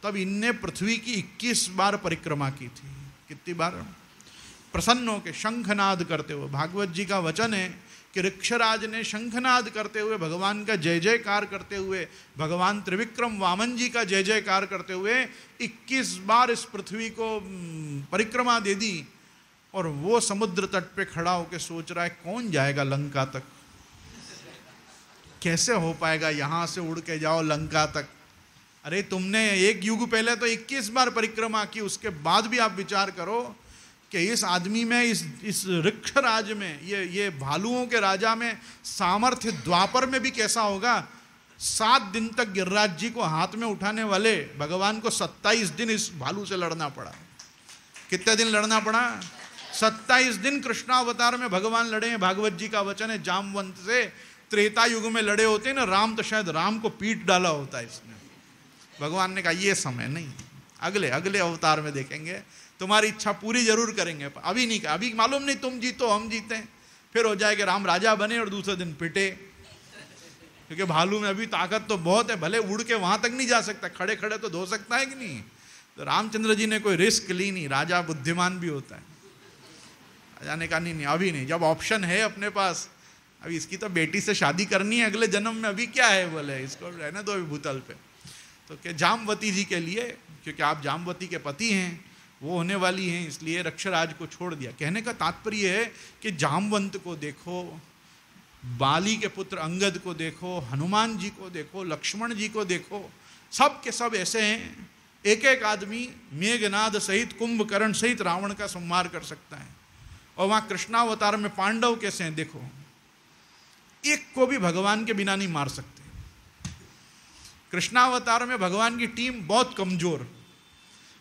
तब इनने पृथ्वी की 21 बार परिक्रमा की थी। कितनी बार? प्रसन्न होकर शंखनाद करते हुए। भागवत जी का वचन है कि ऋक्षराज ने शंखनाद करते हुए, भगवान का जय जयकार करते हुए, भगवान त्रिविक्रम वामन जी का जय जयकार करते हुए 21 बार इस पृथ्वी को परिक्रमा दे दी। और वो समुद्र तट पे खड़ा होकर सोच रहा है, कौन जाएगा लंका तक, कैसे हो पाएगा, यहां से उड़ के जाओ लंका तक। अरे तुमने एक युग पहले तो 21 बार परिक्रमा की, उसके बाद भी आप विचार करो कि इस आदमी में, इस ऋक्षराज में, ये भालुओं के राजा में सामर्थ्य द्वापर में भी कैसा होगा। 7 दिन तक गिरिराज जी को हाथ में उठाने वाले भगवान को 27 दिन इस भालू से लड़ना पड़ा। कितने दिन लड़ना पड़ा? 27 दिन कृष्णावतार में भगवान लड़े हैं। भागवत जी का वचन है, जामवंत से त्रेता युग में लड़े होते हैं ना राम, तो शायद राम को पीट डाला होता है इसने। भगवान ने कहा, ये समय नहीं, अगले अवतार में देखेंगे, तुम्हारी इच्छा पूरी जरूर करेंगे, अभी नहीं। अभी मालूम नहीं, तुम जीतो हम जीते, फिर हो जाए कि राम राजा बने और दूसरे दिन पिटे। क्योंकि भालू में अभी ताकत तो बहुत है, भले उड़ के वहां तक नहीं जा सकता, खड़े खड़े तो धो सकता है कि नहीं। तो रामचंद्र जी ने कोई रिस्क ली नहीं, राजा बुद्धिमान भी होता है। राजा ने कहा, नहीं अभी नहीं, जब ऑप्शन है अपने पास, अभी इसकी तो बेटी से शादी करनी है अगले जन्म में, अभी क्या है, बोले इसको रहने दो अभी भूतल पे। तो क्या जामवती जी के लिए, क्योंकि आप जामवती के पति हैं, वो होने वाली हैं, इसलिए ऋक्षराज को छोड़ दिया। कहने का तात्पर्य है कि जामवंत को देखो, बाली के पुत्र अंगद को देखो, हनुमान जी को देखो, लक्ष्मण जी को देखो, सब के सब ऐसे हैं। एक एक आदमी मेघनाद सहित, कुंभकर्ण सहित रावण का संहार कर सकता है। और वहां कृष्णावतार में पांडव कैसे हैं देखो, एक को भी भगवान के बिना नहीं मार सकते। कृष्णावतार में भगवान की टीम बहुत कमजोर,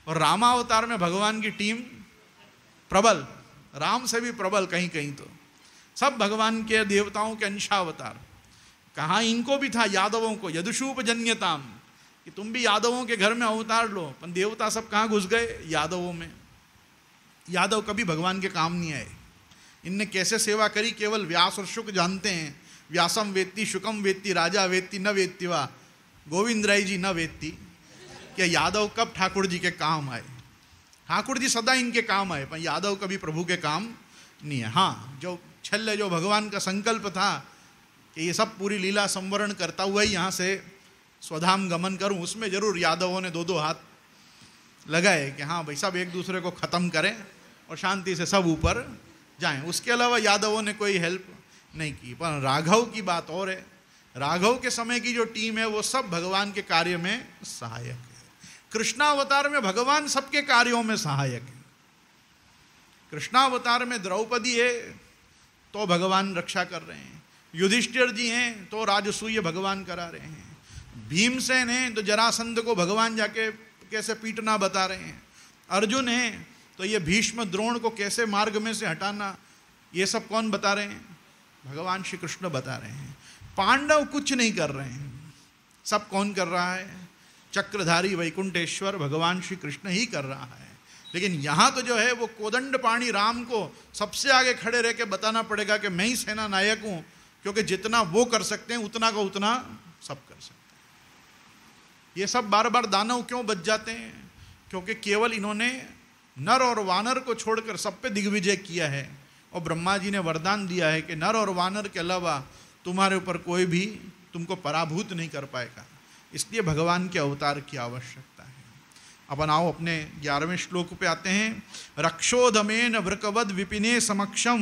और रामावतार में भगवान की टीम प्रबल, राम से भी प्रबल कहीं कहीं। तो सब भगवान के देवताओं के अंशावतार। कहाँ इनको भी था, यादवों को, यदुषूप जन्यताम, कि तुम भी यादवों के घर में अवतार लो। पर देवता सब कहाँ घुस गए? यादवों में। यादव कभी भगवान के काम नहीं आए। इनने कैसे सेवा करी, केवल व्यास और शुक जानते हैं। व्यासम वेत्ति, शुकम वेत्ति, राजा वेत्ति न वेत्ति वा, गोविंद राय जी न वेत्ति। क्या यादव कब ठाकुर जी के काम आए? ठाकुर जी सदा इनके काम आए, पर यादव कभी प्रभु के काम नहीं है। हाँ, जो छल्ले, जो भगवान का संकल्प था कि ये सब पूरी लीला संवरण करता हुआ ही यहाँ से स्वधाम गमन करूँ, उसमें जरूर यादवों ने 2-2 हाथ लगाए कि हाँ भाई सब एक दूसरे को ख़त्म करें और शांति से सब ऊपर जाएं। उसके अलावा यादवों ने कोई हेल्प नहीं की। पर राघव की बात और है। राघव के समय की जो टीम है वो सब भगवान के कार्य में सहायक है। कृष्णावतार में भगवान सबके कार्यों में सहायक है। कृष्णावतार में द्रौपदी है तो भगवान रक्षा कर रहे हैं, युधिष्ठिर जी हैं तो राजसूय भगवान करा रहे हैं, भीमसेन हैं तो जरासंध को भगवान जाके कैसे पीटना बता रहे हैं, अर्जुन हैं तो ये भीष्म द्रोण को कैसे मार्ग में से हटाना, ये सब कौन बता रहे हैं? भगवान श्री कृष्ण बता रहे हैं। पांडव कुछ नहीं कर रहे हैं, सब कौन कर रहा है? चक्रधारी वैकुंठेश्वर भगवान श्री कृष्ण ही कर रहा है। लेकिन यहाँ तो जो है वो कोदंड पाणी राम को सबसे आगे खड़े रह के बताना पड़ेगा कि मैं ही सेना नायक हूँ, क्योंकि जितना वो कर सकते हैं उतना का उतना सब कर सकते हैं। ये सब बार बार दानव क्यों बच जाते हैं? क्योंकि केवल इन्होंने नर और वानर को छोड़कर सब पे दिग्विजय किया है, और ब्रह्मा जी ने वरदान दिया है कि नर और वानर के अलावा तुम्हारे ऊपर कोई भी तुमको पराभूत नहीं कर पाएगा। इसलिए भगवान के अवतार की आवश्यकता है। अपन आओ अपने 11वें श्लोक पे आते हैं। रक्षोधमेन वृकवद विपिने समक्षम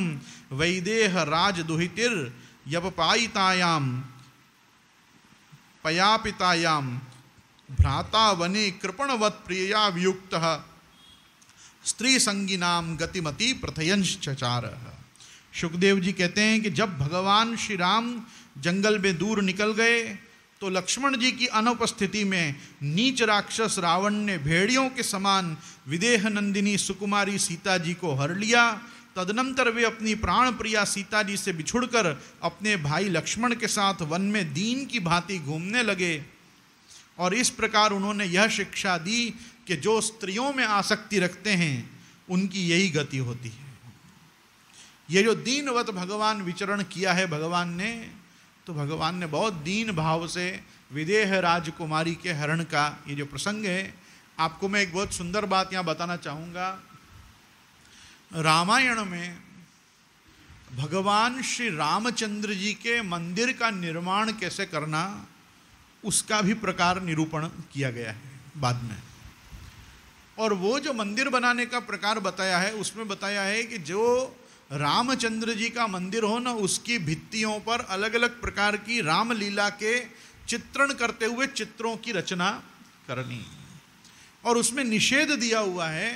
वैदेह राज दुहितिर यवपायितायाम पयापितायाम भ्राता वने कृपणवत् प्रिया वियुक्तः स्त्री संगिनाम गतिमति प्रथयंश्चचार। सुखदेव जी कहते हैं कि जब भगवान श्री राम जंगल में दूर निकल गए तो लक्ष्मण जी की अनुपस्थिति में नीच राक्षस रावण ने भेड़ियों के समान विदेह नंदिनी सुकुमारी सीता जी को हर लिया। तदनंतर वे अपनी प्राण प्रिया सीता जी से बिछुड़कर अपने भाई लक्ष्मण के साथ वन में दीन की भांति घूमने लगे। और इस प्रकार उन्होंने यह शिक्षा दी कि जो स्त्रियों में आसक्ति रखते हैं उनकी यही गति होती है। ये जो दीनवत भगवान विचरण किया है भगवान ने, तो भगवान ने बहुत दीन भाव से विदेह राजकुमारी के हरण का ये जो प्रसंग है, आपको मैं एक बहुत सुंदर बात यहाँ बताना चाहूँगा। रामायण में भगवान श्री रामचंद्र जी के मंदिर का निर्माण कैसे करना, उसका भी प्रकार निरूपण किया गया है बाद में। और वो जो मंदिर बनाने का प्रकार बताया है, उसमें बताया है कि जो रामचंद्र जी का मंदिर हो ना, उसकी भित्तियों पर अलग अलग प्रकार की रामलीला के चित्रण करते हुए चित्रों की रचना करनी। और उसमें निषेध दिया हुआ है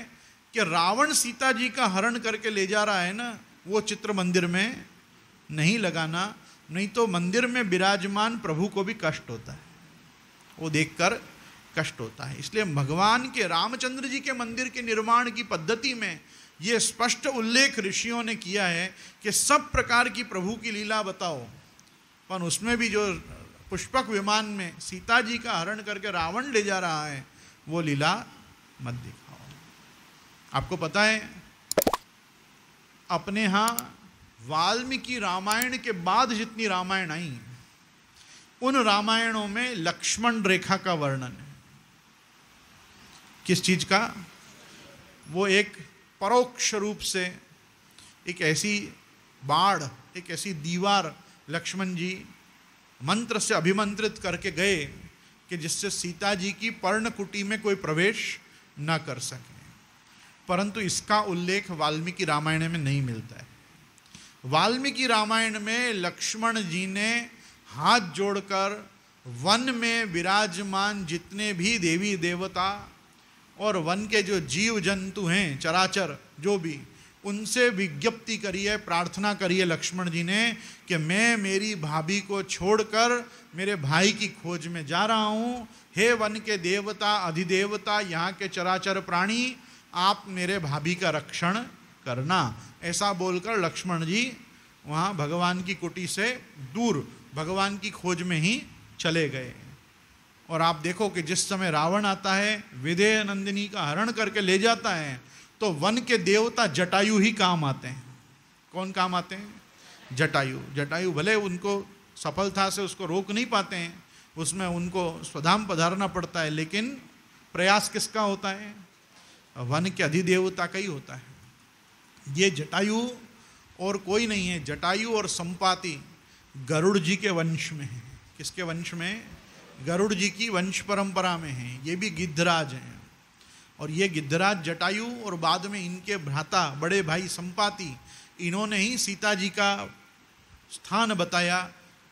कि रावण सीता जी का हरण करके ले जा रहा है ना, वो चित्र मंदिर में नहीं लगाना, नहीं तो मंदिर में विराजमान प्रभु को भी कष्ट होता है, वो देखकर कष्ट होता है। इसलिए भगवान के रामचंद्र जी के मंदिर के निर्माण की पद्धति में ये स्पष्ट उल्लेख ऋषियों ने किया है कि सब प्रकार की प्रभु की लीला बताओ, पर उसमें भी जो पुष्पक विमान में सीता जी का हरण करके रावण ले जा रहा है, वो लीला मत दिखाओ। आपको पता है अपने यहाँ वाल्मीकि रामायण के बाद जितनी रामायण आई, उन रामायणों में लक्ष्मण रेखा का वर्णन है। किस चीज का? वो एक परोक्ष रूप से एक ऐसी बाढ़, एक ऐसी दीवार लक्ष्मण जी मंत्र से अभिमंत्रित करके गए कि जिससे सीता जी की पर्णकुटी में कोई प्रवेश न कर सके। परंतु इसका उल्लेख वाल्मीकि रामायण में नहीं मिलता है। वाल्मीकि रामायण में लक्ष्मण जी ने हाथ जोड़कर वन में विराजमान जितने भी देवी देवता और वन के जो जीव जंतु हैं, चराचर जो भी, उनसे विज्ञप्ति करी है, प्रार्थना करी है लक्ष्मण जी ने कि मैं मेरी भाभी को छोड़कर मेरे भाई की खोज में जा रहा हूँ। हे वन के देवता, अधिदेवता, यहाँ के चराचर प्राणी, आप मेरे भाभी का रक्षण करना। ऐसा बोलकर लक्ष्मण जी वहाँ भगवान की कुटी से दूर भगवान की खोज में ही चले गए। और आप देखो कि जिस समय रावण आता है, विदेह नंदिनी का हरण करके ले जाता है, तो वन के देवता जटायु ही काम आते हैं। कौन काम आते हैं? जटायु। जटायु भले उनको सफलता से उसको रोक नहीं पाते हैं, उसमें उनको स्वधाम पधारना पड़ता है, लेकिन प्रयास किसका होता है? वन के अधिदेवता का ही होता है। ये जटायु और कोई नहीं है। जटायु और संपाति गरुड़ जी के वंश में है। किसके वंश में? गरुड़ जी की वंश परंपरा में है। ये भी गिद्धराज हैं। और ये गिद्धराज जटायु और बाद में इनके भ्राता बड़े भाई संपाति, इन्होंने ही सीता जी का स्थान बताया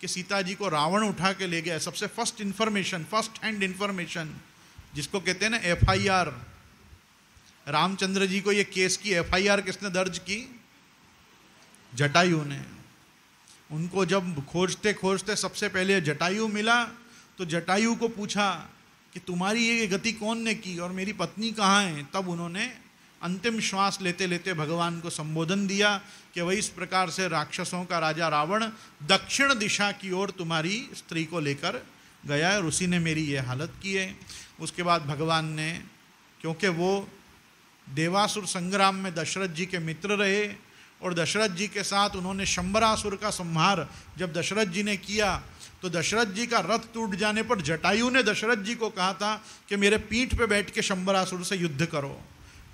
कि सीता जी को रावण उठा के ले गया। सबसे first information, first hand information जिसको कहते हैं ना FIR, रामचंद्र जी को ये केस की FIR किसने दर्ज की? जटायु ने। उनको जब खोजते खोजते सबसे पहले जटायु मिला, तो जटायु को पूछा कि तुम्हारी ये गति कौन ने की और मेरी पत्नी कहाँ है? तब उन्होंने अंतिम श्वास लेते लेते भगवान को संबोधन दिया कि वही इस प्रकार से राक्षसों का राजा रावण दक्षिण दिशा की ओर तुम्हारी स्त्री को लेकर गया है और उसी ने मेरी ये हालत की है। उसके बाद भगवान ने, क्योंकि वो देवासुर संग्राम में दशरथ जी के मित्र रहे और दशरथ जी के साथ उन्होंने शंबरासुर का संहार जब दशरथ जी ने किया, तो दशरथ जी का रथ टूट जाने पर जटायु ने दशरथ जी को कहा था कि मेरे पीठ पे बैठ के शंबरासुर से युद्ध करो।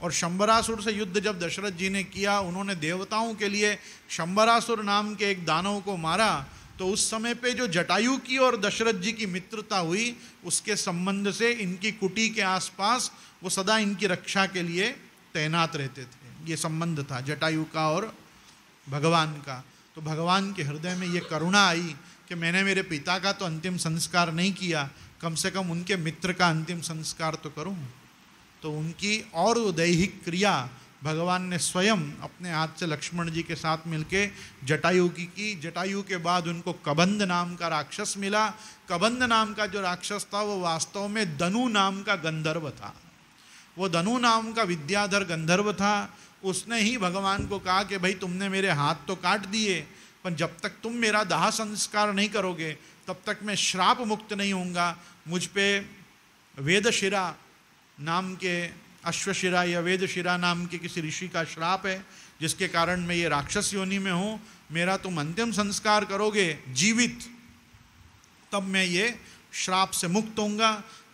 और शंबरासुर से युद्ध जब दशरथ जी ने किया, उन्होंने देवताओं के लिए शंबरासुर नाम के एक दानव को मारा। तो उस समय पे जो जटायु की और दशरथ जी की मित्रता हुई, उसके संबंध से इनकी कुटी के आसपास वो सदा इनकी रक्षा के लिए तैनात रहते थे। ये संबंध था जटायु का और भगवान का। तो भगवान के हृदय में ये करुणा आई कि मैंने मेरे पिता का तो अंतिम संस्कार नहीं किया, कम से कम उनके मित्र का अंतिम संस्कार तो करूं। तो उनकी और दैहिक क्रिया भगवान ने स्वयं अपने हाथ से लक्ष्मण जी के साथ मिलके जटायु की। जटायु के बाद उनको कबंध नाम का राक्षस मिला। कबंध नाम का जो राक्षस था वो वास्तव में दनु नाम का गंधर्व था। वो दनु नाम का विद्याधर गंधर्व था। उसने ही भगवान को कहा कि भाई तुमने मेरे हाथ तो काट दिए, पर जब तक तुम मेरा दाह संस्कार नहीं करोगे तब तक मैं श्राप मुक्त नहीं होऊंगा। मुझ पे वेदशिरा नाम के, अश्वशिरा या वेदशिरा नाम के किसी ऋषि का श्राप है, जिसके कारण मैं ये राक्षस योनि में हूँ। मेरा तुम अंतिम संस्कार करोगे जीवित, तब मैं ये श्राप से मुक्त होऊंगा,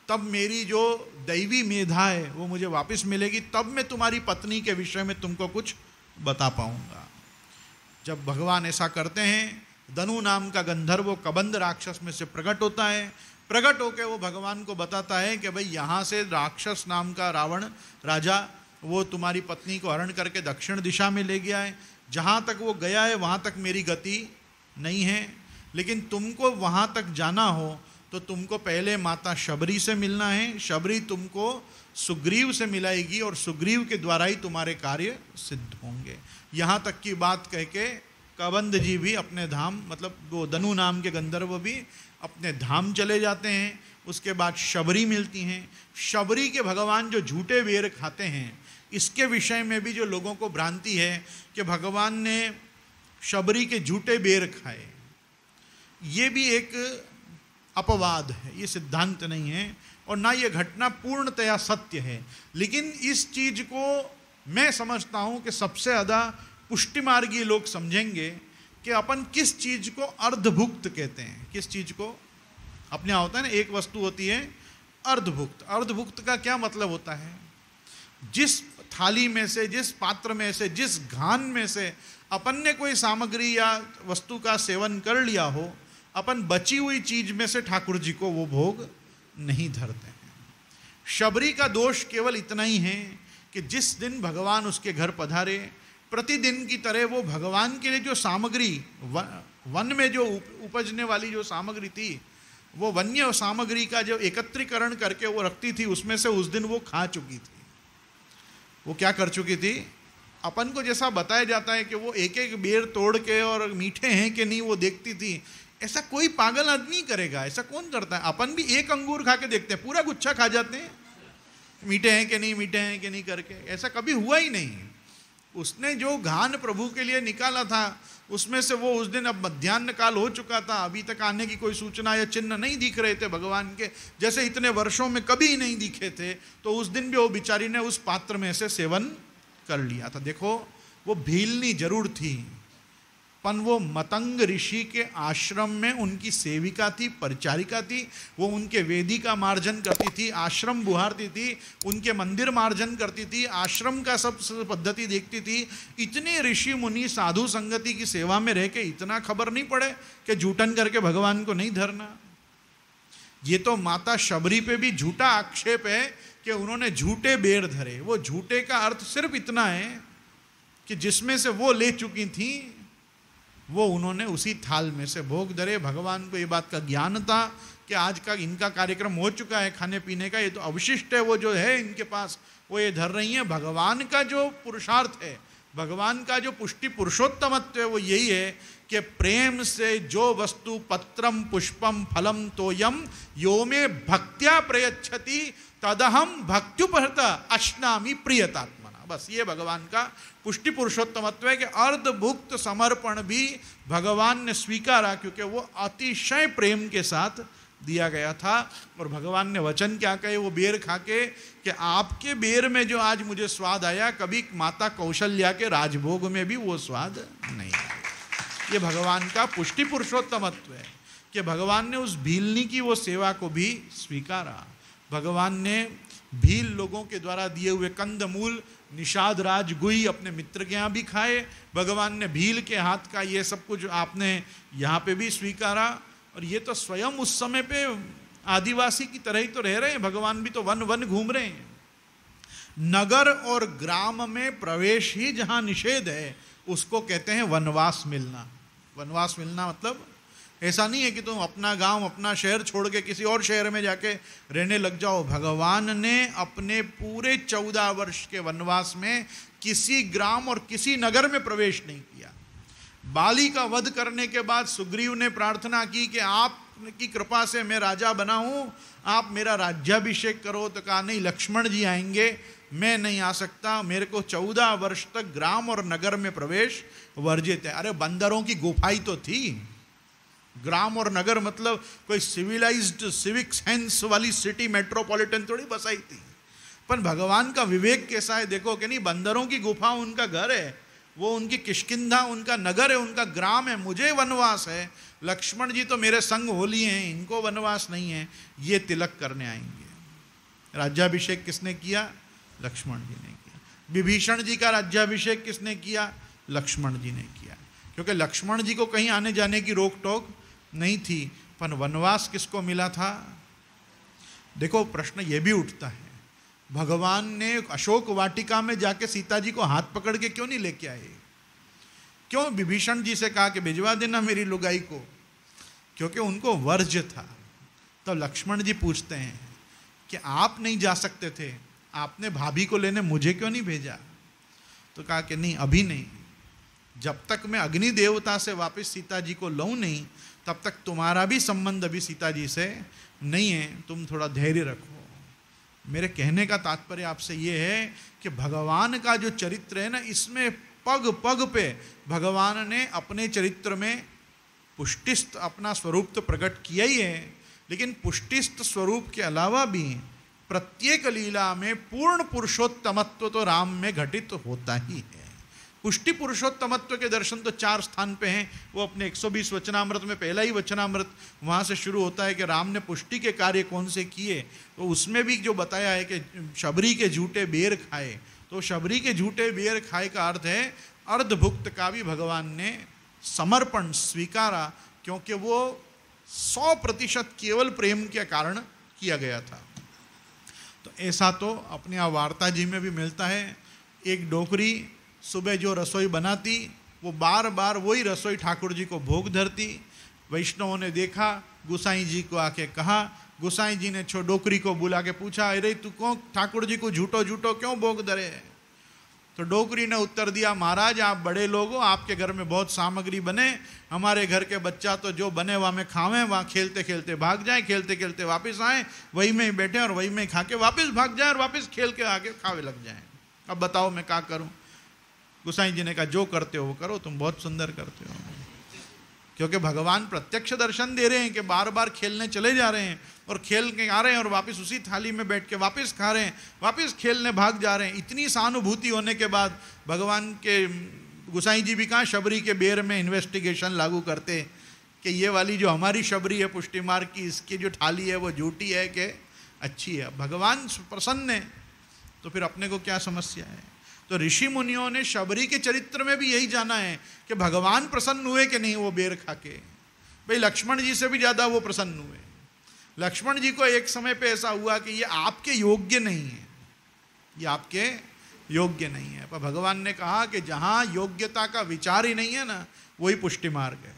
तब मेरी जो दैवी मेधा है वो मुझे वापस मिलेगी, तब मैं तुम्हारी पत्नी के विषय में तुमको कुछ बता पाऊंगा। जब भगवान ऐसा करते हैं, दनु नाम का गंधर्व कबंध राक्षस में से प्रकट होता है। प्रकट होकर वो भगवान को बताता है कि भाई यहाँ से राक्षस नाम का रावण राजा वो तुम्हारी पत्नी को हरण करके दक्षिण दिशा में ले गया है। जहाँ तक वो गया है वहाँ तक मेरी गति नहीं है, लेकिन तुमको वहाँ तक जाना हो तो तुमको पहले माता शबरी से मिलना है। शबरी तुमको सुग्रीव से मिलाएगी और सुग्रीव के द्वारा ही तुम्हारे कार्य सिद्ध होंगे। यहाँ तक की बात कह के कबंध जी भी अपने धाम, मतलब वो दनु नाम के गंधर्व भी अपने धाम चले जाते हैं। उसके बाद शबरी मिलती हैं। शबरी के भगवान जो झूठे बेर खाते हैं, इसके विषय में भी जो लोगों को भ्रांति है कि भगवान ने शबरी के झूठे बेर खाए, ये भी एक अपवाद है, ये सिद्धांत नहीं है और ना ये घटना पूर्णतया सत्य है। लेकिन इस चीज को मैं समझता हूँ कि सबसे ज़्यादा पुष्टि मार्गी लोग समझेंगे कि अपन किस चीज को अर्धभुक्त कहते हैं। किस चीज को? अपने यहाँ होता है ना, एक वस्तु होती है अर्धभुक्त। अर्धभुक्त का क्या मतलब होता है? जिस थाली में से, जिस पात्र में से, जिस घान में से अपन ने कोई सामग्री या वस्तु का सेवन कर लिया हो, अपन बची हुई चीज में से ठाकुर जी को वो भोग नहीं धरते हैं। शबरी का दोष केवल इतना ही है कि जिस दिन भगवान उसके घर पधारे, प्रतिदिन की तरह वो भगवान के लिए जो सामग्री वन में जो उपजने वाली जो सामग्री थी, वो वन्य सामग्री का जो एकत्रीकरण करके वो रखती थी, उसमें से उस दिन वो खा चुकी थी। वो क्या कर चुकी थी? अपन को जैसा बताया जाता है कि वो एक एक बेर तोड़ के और मीठे हैं कि नहीं वो देखती थी। ऐसा कोई पागल आदमी करेगा? ऐसा कौन करता है? अपन भी एक अंगूर खा के देखते हैं, पूरा गुच्छा खा जाते हैं, मीठे हैं कि नहीं, मीठे हैं कि नहीं करके। ऐसा कभी हुआ ही नहीं। उसने जो घान प्रभु के लिए निकाला था, उसमें से वो उस दिन, अब मध्याह्न काल हो चुका था, अभी तक आने की कोई सूचना या चिन्ह नहीं दिख रहे थे भगवान के, जैसे इतने वर्षों में कभी नहीं दिखे थे। तो उस दिन भी वो बेचारी ने उस पात्र में से सेवन कर लिया था। देखो, वो भीलनी जरूर थी, पर वो मतंग ऋषि के आश्रम में उनकी सेविका थी, परिचारिका थी। वो उनके वेदी का मार्जन करती थी, आश्रम बुहारती थी, उनके मंदिर मार्जन करती थी, आश्रम का सब पद्धति देखती थी। इतने ऋषि मुनि साधु संगति की सेवा में रह के इतना खबर नहीं पड़े कि झूठन करके भगवान को नहीं धरना। ये तो माता शबरी पे भी झूठा आक्षेप है कि उन्होंने झूठे बेर धरे। वो झूठे का अर्थ सिर्फ इतना है कि जिसमें से वो ले चुकी थी वो उन्होंने उसी थाल में से भोग धरे। भगवान को ये बात का ज्ञान था कि आज का इनका कार्यक्रम हो चुका है खाने पीने का, ये तो अवशिष्ट है वो जो है इनके पास, वो ये धर रही हैं। भगवान का जो पुरुषार्थ है, भगवान का जो पुष्टि पुरुषोत्तमत्व है, वो यही है कि प्रेम से जो वस्तु पत्रम पुष्पम फलम तोयम यो में भक्त्या प्रयच्छति तदहम भक्त्युपहृत अश्नामि प्रियतात्मना। बस ये भगवान का पुष्टि पुरुषोत्तमत्व है कि अर्धभुक्त समर्पण भी भगवान ने स्वीकारा, क्योंकि वो अतिशय प्रेम के साथ दिया गया था। और भगवान ने वचन क्या कहे वो बेर खा के कि आपके बेर में जो आज मुझे स्वाद आया, कभी माता कौशल्या के राजभोग में भी वो स्वाद नहीं आया। ये भगवान का पुष्टि पुरुषोत्तमत्व है कि भगवान ने उस भीलनी की वो सेवा को भी स्वीकारा। भगवान ने भील लोगों के द्वारा दिए हुए कंदमूल, निषाद राज गुई अपने मित्र के यहाँ भी खाए। भगवान ने भील के हाथ का ये सब कुछ आपने यहाँ पे भी स्वीकारा। और ये तो स्वयं उस समय पे आदिवासी की तरह ही तो रह रहे हैं। भगवान भी तो वन वन घूम रहे हैं। नगर और ग्राम में प्रवेश ही जहाँ निषेध है उसको कहते हैं वनवास मिलना। वनवास मिलना मतलब ऐसा नहीं है कि तुम अपना गांव, अपना शहर छोड़ के किसी और शहर में जाके रहने लग जाओ। भगवान ने अपने पूरे 14 वर्ष के वनवास में किसी ग्राम और किसी नगर में प्रवेश नहीं किया। बाली का वध करने के बाद सुग्रीव ने प्रार्थना की कि आपकी कृपा से मैं राजा बना हूं, आप मेरा राज्याभिषेक करो। तो कहा नहीं, लक्ष्मण जी आएंगे, मैं नहीं आ सकता, मेरे को 14 वर्ष तक ग्राम और नगर में प्रवेश वर्जित है। अरे बंदरों की गुफाई तो थी, ग्राम और नगर मतलब कोई सिविलाइज्ड सिविक सेंस वाली सिटी मेट्रोपॉलिटन थोड़ी बसाई थी। पर भगवान का विवेक कैसा है देखो कि नहीं, बंदरों की गुफा उनका घर है, वो उनकी किष्किंधा उनका नगर है, उनका ग्राम है, मुझे वनवास है। लक्ष्मण जी तो मेरे संग होली हैं, इनको वनवास नहीं है, ये तिलक करने आएंगे। राज्याभिषेक किसने किया? लक्ष्मण जी ने किया। विभीषण जी का राज्याभिषेक किसने किया? लक्ष्मण जी ने किया, क्योंकि लक्ष्मण जी को कहीं आने जाने की रोक टोक नहीं थी। पर वनवास किसको मिला था? देखो प्रश्न ये भी उठता है, भगवान ने अशोक वाटिका में जाके सीता जी को हाथ पकड़ के क्यों नहीं लेके आए? क्यों विभीषण जी से कहा कि भिजवा देना मेरी लुगाई को? क्योंकि उनको वर्ज्य था। तो लक्ष्मण जी पूछते हैं कि आप नहीं जा सकते थे, आपने भाभी को लेने मुझे क्यों नहीं भेजा? तो कहा कि नहीं, अभी नहीं, जब तक मैं अग्नि देवता से वापस सीता जी को लऊं नहीं, तब तक तुम्हारा भी संबंध अभी सीता जी से नहीं है, तुम थोड़ा धैर्य रखो। मेरे कहने का तात्पर्य आपसे ये है कि भगवान का जो चरित्र है ना, इसमें पग पग पे भगवान ने अपने चरित्र में पुष्टिस्थ अपना स्वरूप तो प्रकट किया ही है, लेकिन पुष्टिस्थ स्वरूप के अलावा भी प्रत्येक लीला में पूर्ण पुरुषोत्तमत्व तो राम में घटित होता ही है। पुष्टि पुरुषोत्तमत्व के दर्शन तो 4 स्थान पे हैं। वो अपने 120 वचनामृत में पहला ही वचनामृत वहाँ से शुरू होता है कि राम ने पुष्टि के कार्य कौन से किए। तो उसमें भी जो बताया है कि शबरी के झूठे बेर खाए, तो शबरी के झूठे बेर खाए का अर्थ है अर्धभुक्त का भी भगवान ने समर्पण स्वीकारा, क्योंकि वो 100% केवल प्रेम के कारण किया गया था। तो ऐसा तो अपने यहाँ वार्ता जी में भी मिलता है। एक डोकरी सुबह जो रसोई बनाती, वो बार बार वही रसोई ठाकुर जी को भोग धरती। वैष्णवों ने देखा, गुसाई जी को आके कहा, गुसाई जी ने डोकरी को बुला के पूछा, अरे तू कौन ठाकुर जी को झूठो झूठो क्यों भोग धरे? तो डोकरी ने उत्तर दिया, महाराज आप बड़े लोग हो, आपके घर में बहुत सामग्री बने, हमारे घर के बच्चा तो जो बने वहाँ में खावें, वहाँ खेलते खेलते भाग जाए, खेलते खेलते वापस आए, वही में ही बैठे और वही में ही खा के वापस भाग जाए और वापस खेल के आके खावे लग जाए। अब बताओ मैं क्या करूँ? गुसाई जी ने कहा, जो करते हो वो करो, तुम बहुत सुंदर करते हो। क्योंकि भगवान प्रत्यक्ष दर्शन दे रहे हैं कि बार बार खेलने चले जा रहे हैं और खेल के आ रहे हैं और वापस उसी थाली में बैठ के वापस खा रहे हैं, वापस खेलने भाग जा रहे हैं। इतनी सहानुभूति होने के बाद भगवान के गुसाई जी भी कहाँ शबरी के बेर में इन्वेस्टिगेशन लागू करते कि ये वाली जो हमारी शबरी है पुष्टि मार्ग की, इसकी जो थाली है वो झूठी है कि अच्छी है? भगवान प्रसन्न है तो फिर अपने को क्या समस्या है? तो ऋषि मुनियों ने शबरी के चरित्र में भी यही जाना है कि भगवान प्रसन्न हुए कि नहीं वो बेर खा के। भाई लक्ष्मण जी से भी ज़्यादा वो प्रसन्न हुए। लक्ष्मण जी को एक समय पे ऐसा हुआ कि ये आपके योग्य नहीं है, ये आपके योग्य नहीं है। पर भगवान ने कहा कि जहाँ योग्यता का विचार ही नहीं है ना, वही पुष्टि मार्ग है।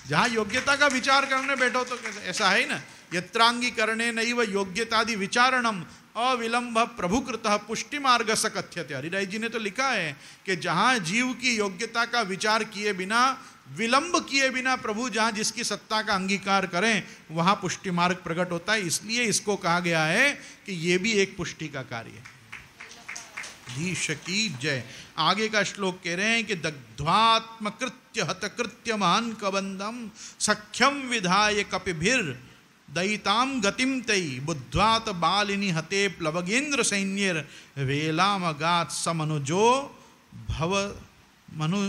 जहाँ योग्यता का विचार करने बैठो तो ऐसा है ना, यत्रांगी करणे नैव योग्यतादि विचारणम अविलंब प्रभुकृत पुष्टि मार्ग स कथ्यते। हरिराय जी ने तो लिखा है कि जहाँ जीव की योग्यता का विचार किए बिना, विलंब किए बिना प्रभु जहाँ जिसकी सत्ता का अंगीकार करें, वहाँ पुष्टि मार्ग प्रकट होता है। इसलिए इसको कहा गया है कि ये भी एक पुष्टि का कार्य है। धीश की जय। आगे का श्लोक कह रहे हैं कि दग्ध्वात्म कृत्य हतकृत्य महान कबंदम सख्यम विधाय कपिभिर दयिताम गतिम तई बुद्ध्वात बालिनी हते प्लवगेंद्र सैन्यर वेलाम गात समनुजो भव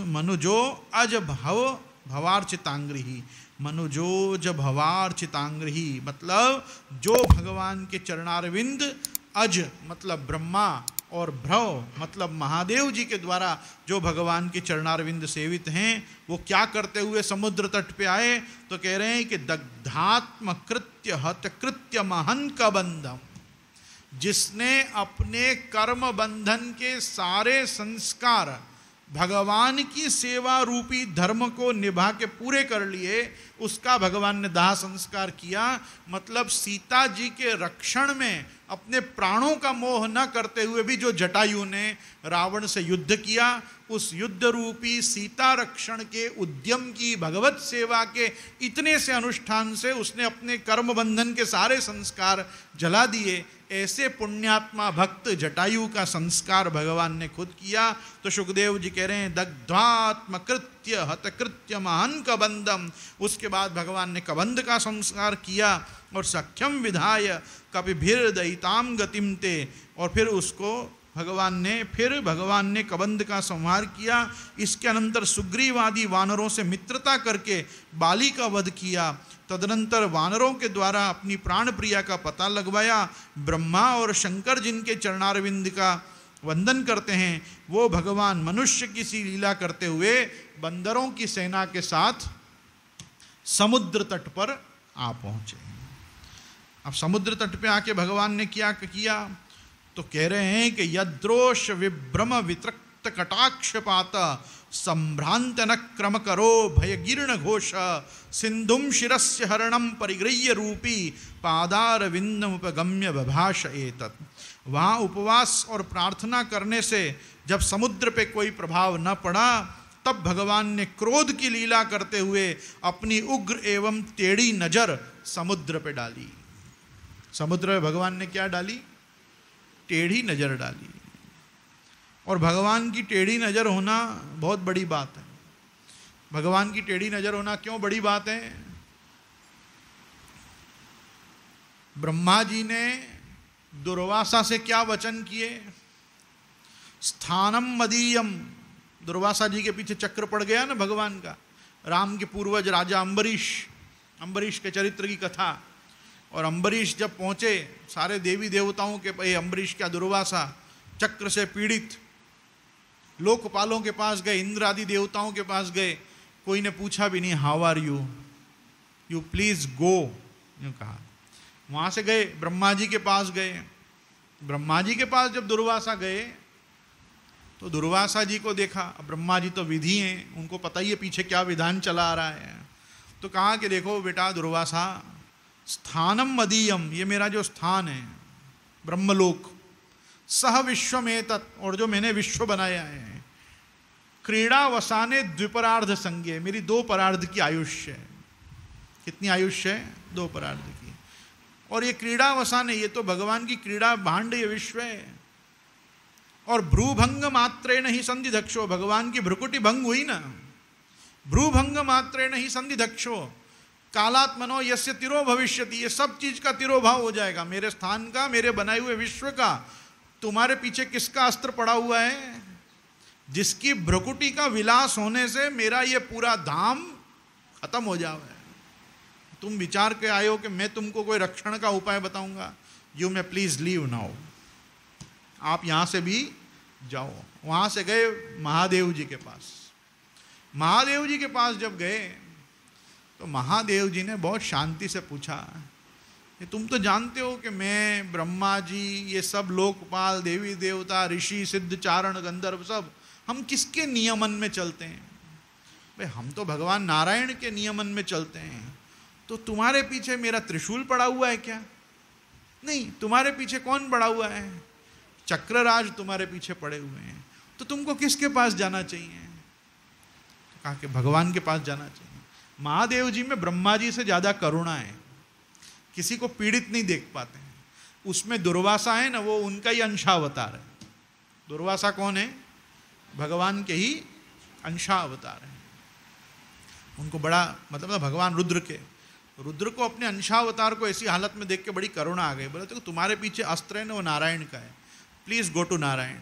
मनुजो अज भव भवार्चितांग्रही। मनुजोज भवार्चितांग्रही मतलब जो भगवान के चरणारविंद, अज मतलब ब्रह्मा और भ्रव मतलब महादेव जी के द्वारा जो भगवान के चरणारविंद सेवित हैं, वो क्या करते हुए समुद्र तट पे आए? तो कह रहे हैं कि दग्धात्म कृत्य हत कृत्य महन का बंधम, जिसने अपने कर्म बंधन के सारे संस्कार भगवान की सेवा रूपी धर्म को निभा के पूरे कर लिए, उसका भगवान ने दाह संस्कार किया। मतलब सीता जी के रक्षण में अपने प्राणों का मोह न करते हुए भी जो जटायु ने रावण से युद्ध किया, उस युद्ध रूपी सीता रक्षण के उद्यम की, भगवत सेवा के इतने से अनुष्ठान से उसने अपने कर्म बंधन के सारे संस्कार जला दिए। ऐसे पुण्यात्मा भक्त जटायु का संस्कार भगवान ने खुद किया। तो सुखदेव जी कह रहे हैं दग्ध्वात्म कृत्य हतकृत्य महान कबंदम। उसके बाद भगवान ने कबंद का संस्कार किया और सख्यम विधाय कपिभिर दयिताम गतिम ते, और फिर उसको भगवान ने कबंद का संहार किया। इसके अनंतर सुग्रीव आदि वानरों से मित्रता करके बाली का वध किया। तदनंतर वानरों के द्वारा अपनी प्राण प्रिया का पता लगवाया। ब्रह्मा और शंकर जिनके चरणारविंद का वंदन करते हैं, वो भगवान मनुष्य की सी लीला करते हुए बंदरों की सेना के साथ समुद्र तट पर आ पहुंचे। अब समुद्र तट पे आके भगवान ने क्या किया, तो कह रहे हैं कि यद्रोष विभ्रम वित्रक्त कटाक्षपात संभ्रांत न क्रम करो भयगीर्ण घोष सिंधुम शिरस्य हरणम परिगृह्य रूपी पादार विंदमुपगम्य बभाष एतत्। वहाँ उपवास और प्रार्थना करने से जब समुद्र पे कोई प्रभाव न पड़ा, तब भगवान ने क्रोध की लीला करते हुए अपनी उग्र एवं टेढ़ी नजर समुद्र पे डाली। समुद्र में भगवान ने क्या डाली? टेढ़ी नजर डाली। और भगवान की टेढ़ी नजर होना बहुत बड़ी बात है। भगवान की टेढ़ी नजर होना क्यों बड़ी बात है? ब्रह्मा जी ने दुर्वासा से क्या वचन किए? स्थानम मदीयम। दुर्वासा जी के पीछे चक्र पड़ गया ना भगवान का। राम के पूर्वज राजा अम्बरीश के चरित्र की कथा। और अम्बरीश जब पहुंचे, सारे देवी देवताओं के अम्बरीश क्या दुर्वासा चक्र से पीड़ित लोकपालों के पास गए, इंद्र आदि देवताओं के पास गए। कोई ने पूछा भी नहीं how are you, you please go, यूँ कहा। वहाँ से गए, ब्रह्मा जी के पास गए। ब्रह्मा जी के पास जब दुर्वासा गए तो दुर्वासा जी को देखा। अब ब्रह्मा जी तो विधि हैं, उनको पता ही है पीछे क्या विधान चला आ रहा है। तो कहा कि देखो बेटा दुर्वासा, स्थानम मदीयम, ये मेरा जो स्थान है ब्रह्मलोक, सह विश्वमेतत्, और जो मैंने विश्व बनाया है, क्रीड़ा वसाने द्विपरार्ध संज्ञे, मेरी 2 परार्ध की आयुष्य है। कितनी आयुष्य है? 2 परार्ध की। और ये क्रीड़ा वसाने, ये तो भगवान की क्रीड़ा भांड ये विश्व है। और भ्रूभंग मात्रेण ही संधि दक्षो, भगवान की भ्रुकुटी भंग हुई ना, भ्रूभंग मात्रेण ही संधि दक्षो कालात्मनो यस्य तिरो भविष्यति, ये सब चीज का तिरोभाव हो जाएगा। मेरे स्थान का, मेरे बनाए हुए विश्व का तुम्हारे पीछे किसका अस्त्र पड़ा हुआ है? जिसकी भ्रुकुटी का विलास होने से मेरा ये पूरा धाम खत्म हो जाए। तुम विचार के आए हो कि मैं तुमको कोई रक्षण का उपाय बताऊंगा। You may please leave now, आप यहां से भी जाओ। वहां से गए महादेव जी के पास। महादेव जी के पास जब गए तो महादेव जी ने बहुत शांति से पूछा कि तुम तो जानते हो कि मैं, ब्रह्मा जी, ये सब लोकपाल, देवी देवता, ऋषि, सिद्ध, चारण, गंधर्व, सब हम किसके नियमन में चलते हैं? भाई हम तो भगवान नारायण के नियमन में चलते हैं। तो तुम्हारे पीछे मेरा त्रिशूल पड़ा हुआ है क्या? नहीं। तुम्हारे पीछे कौन पड़ा हुआ है? चक्रराज तुम्हारे पीछे पड़े हुए हैं। तो तुमको किसके पास जाना चाहिए? तो कहा कि भगवान के पास जाना चाहिए। महादेव जी में ब्रह्मा जी से ज्यादा करुणा है, किसी को पीड़ित नहीं देख पाते हैं। उसमें दुर्वासा है ना, वो उनका ही अंशावतार है। दुर्वासा कौन है? भगवान के ही अंशावतार है। उनको बड़ा मतलब भगवान रुद्र को अपने अंशावतार को ऐसी हालत में देख के बड़ी करुणा आ गई। बोले तो तुम्हारे पीछे अस्त्र है ना, वो नारायण का है, please go to Narayan.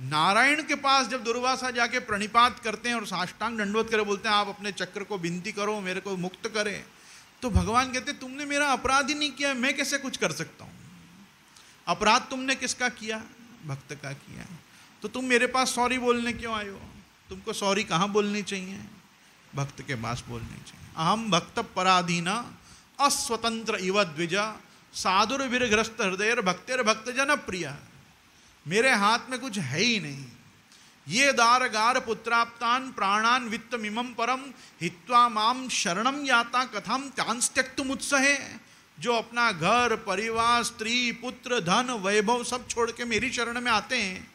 Narayan के पास जब दुर्वासा जाके प्रणिपात करते हैं और साष्टांग दंडवत करे, बोलते हैं आप अपने चक्र को विनती करो, मेरे को मुक्त करें, तो भगवान कहते हैं तुमने मेरा अपराध ही नहीं किया, मैं कैसे कुछ कर सकता हूँ? अपराध तुमने किसका किया? भक्त का किया। तो तुम मेरे पास सॉरी बोलने क्यों आए हो? तुमको सॉरी कहाँ बोलनी चाहिए? भक्त के पास बोलनी चाहिए। अहम भक्त पराधीना अस्वतंत्र इव द्विजा साधुर्विरग्रस्त हृदय भक्तिर भक्त जन प्रिया। मेरे हाथ में कुछ है ही नहीं। ये दार गार पुत्राप्तान प्राणान वित्तमिमं परम हित्वा माम शरणम याता कथम त्यांस त्यक्तुम उत्सहे। जो अपना घर परिवार स्त्री पुत्र धन वैभव सब छोड़ के मेरी शरण में आते हैं,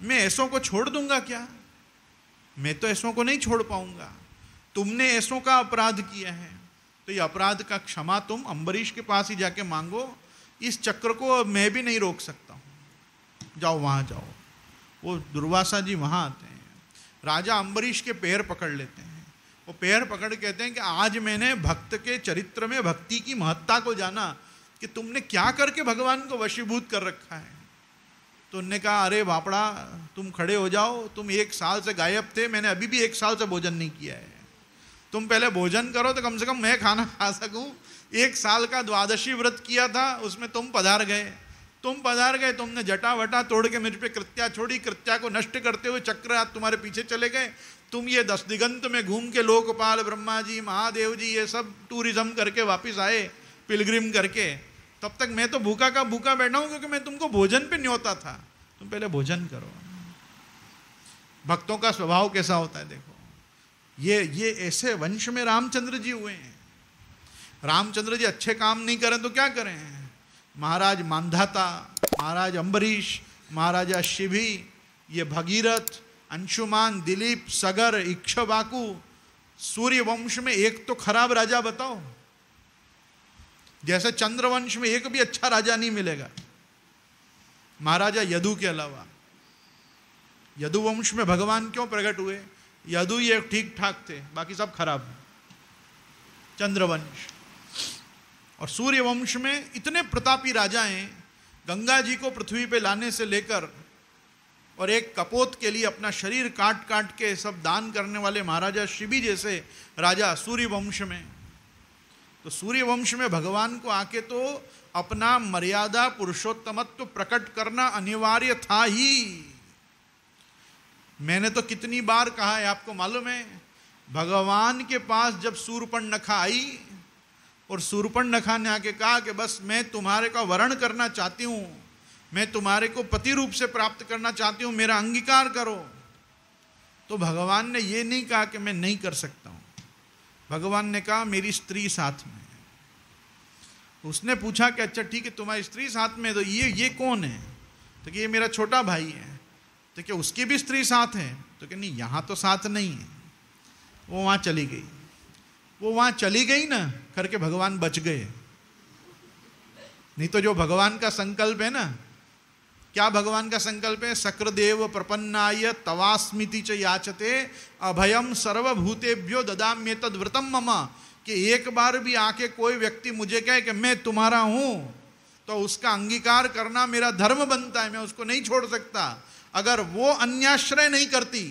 मैं ऐसों को छोड़ दूंगा क्या? मैं तो ऐसों को नहीं छोड़ पाऊंगा। तुमने ऐसों का अपराध किया है तो ये अपराध का क्षमा तुम अम्बरीश के पास ही जाके मांगो। इस चक्र को मैं भी नहीं रोक सकता हूं, जाओ वहां जाओ। वो दुर्वासा जी वहां आते हैं, राजा अम्बरीश के पैर पकड़ लेते हैं। वो पैर पकड़ कहते हैं कि आज मैंने भक्त के चरित्र में भक्ति की महत्ता को जाना कि तुमने क्या करके भगवान को वशीभूत कर रखा है। तो उनने कहा, अरे बापड़ा तुम खड़े हो जाओ, तुम 1 साल से गायब थे, मैंने अभी भी 1 साल से भोजन नहीं किया है। तुम पहले भोजन करो तो कम से कम मैं खाना खा सकूं। 1 साल का द्वादशी व्रत किया था, उसमें तुम पधार गए। तुमने जटा वटा तोड़ के मुझ पे कृत्या छोड़ी, कृत्या को नष्ट करते हुए चक्र आज तुम्हारे पीछे चले गए। तुम ये 10 दिगंत में घूम के लोकपाल ब्रह्मा जी महादेव जी ये सब टूरिज्म करके वापस आए, पिलग्रिम करके। तब तक मैं तो भूखा का भूखा बैठा हूं क्योंकि मैं तुमको भोजन पे न्योता था। तुम पहले भोजन करो। भक्तों का स्वभाव कैसा होता है देखो। ये ऐसे वंश में रामचंद्र जी हुए हैं। रामचंद्र जी अच्छे काम नहीं करें तो क्या करें? महाराज मांधाता, महाराज अम्बरीश, महाराजा शिभी, ये भगीरथ, अंशुमान, दिलीप, सगर, इक्ष्वाकु, सूर्य वंश में एक तो खराब राजा बताओ। जैसे चंद्रवंश में एक भी अच्छा राजा नहीं मिलेगा महाराजा यदु के अलावा। यदु वंश में भगवान क्यों प्रकट हुए? यदु ये ठीक ठाक थे, बाकी सब खराब। चंद्रवंश और सूर्य वंश में इतने प्रतापी राजा हैं, गंगा जी को पृथ्वी पे लाने से लेकर और एक कपोत के लिए अपना शरीर काट काट के सब दान करने वाले महाराजा शिबी जैसे राजा सूर्य वंश में। तो सूर्य वंश में भगवान को आके तो अपना मर्यादा पुरुषोत्तमत्व प्रकट करना अनिवार्य था ही। मैंने तो कितनी बार कहा है, आपको मालूम है, भगवान के पास जब शूर्पणखा आई और शूर्पणखा ने आके कहा कि बस मैं तुम्हारे का वरण करना चाहती हूं, मैं तुम्हारे को पति रूप से प्राप्त करना चाहती हूं, मेरा अंगीकार करो। तो भगवान ने ये नहीं कहा कि मैं नहीं कर सकता हूं। भगवान ने कहा मेरी स्त्री साथ में है। उसने पूछा कि अच्छा ठीक है तुम्हारी स्त्री साथ में, तो ये कौन है? तो कि ये मेरा छोटा भाई है। तो क्या उसकी भी स्त्री साथ है? तो कि नहीं यहाँ तो साथ नहीं है। वो वहाँ चली गई। वो वहाँ चली गई ना करके भगवान बच गए। नहीं तो जो भगवान का संकल्प है ना, क्या भगवान का संकल्प है? शक्रदेव प्रपन्नाय तवास्मिति च याचते अभयम सर्वभूतेभ्यो ददाम्येतद् व्रतम मम। कि एक बार भी आके कोई व्यक्ति मुझे कहे कि मैं तुम्हारा हूं तो उसका अंगीकार करना मेरा धर्म बनता है, मैं उसको नहीं छोड़ सकता। अगर वो अन्याश्रय नहीं करती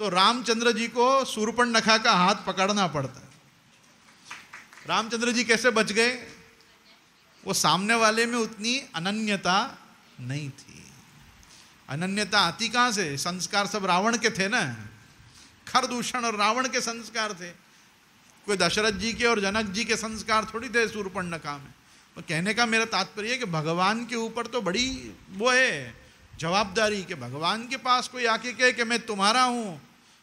तो रामचंद्र जी को शूर्पणखा का हाथ पकड़ना पड़ता। रामचंद्र जी कैसे बच गए? वो सामने वाले में उतनी अनन्यता नहीं थी। अनन्यता आती कहां से? संस्कार सब रावण के थे ना, खरदूषण और रावण के संस्कार थे। कोई दशरथ जी के और जनक जी के संस्कार थोड़ी थे शूर्पणखा में। तो कहने का मेरा तात्पर्य है कि भगवान के ऊपर तो बड़ी वो है जवाबदारी कि भगवान के पास कोई आके कहे कि मैं तुम्हारा हूं,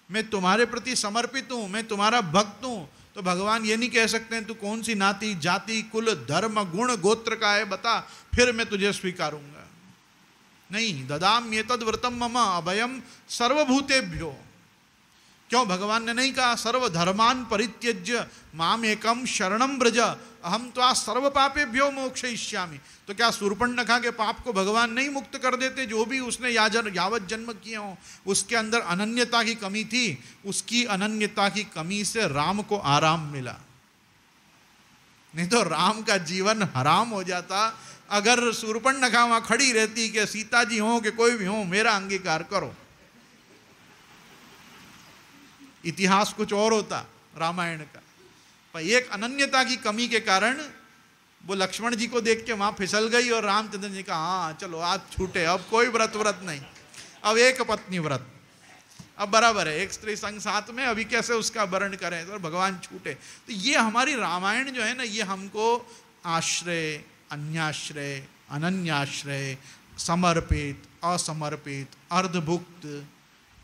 मैं तुम्हारे प्रति समर्पित हूं, मैं तुम्हारा भक्त हूं, तो भगवान ये नहीं कह सकते हैं तू कौन सी नाती जाति कुल धर्म गुण गोत्र का है बता, फिर मैं तुझे स्वीकारूंगा। नहीं, ददाम्येतद् व्रतम मम अभयम सर्वभूतेभ्यो। क्यों भगवान ने नहीं कहा सर्वधर्मान परित्यज्य माम एकम शरणम ब्रज अहम त्वा सर्व पापेभ्यो मोक्षयिष्यामि? तो क्या शूर्पणखा के पाप को भगवान नहीं मुक्त कर देते? जो भी उसने यावत जन्म किए हो, उसके अंदर अनन्यता की कमी थी। उसकी अनन्यता की कमी से राम को आराम मिला, नहीं तो राम का जीवन हराम हो जाता। अगर शूर्पणखा वहां खड़ी रहती कि सीता जी हो कि कोई भी हो, मेरा अंगीकार करो, इतिहास कुछ और होता रामायण का। पर एक अनन्यता की कमी के कारण वो लक्ष्मण जी को देख के वहां फिसल गई और रामचंद्र जी का हाँ चलो आज छूटे, अब कोई व्रत नहीं, अब एक पत्नी व्रत, अब बराबर है, एक स्त्री संग साथ में, अभी कैसे उसका वर्ण करें, तो भगवान छूटे। तो ये हमारी रामायण जो है ना, ये हमको आश्रय, अन्याश्रय, अनन्याश्रय, समर्पित, असमर्पित, अर्धभुक्त,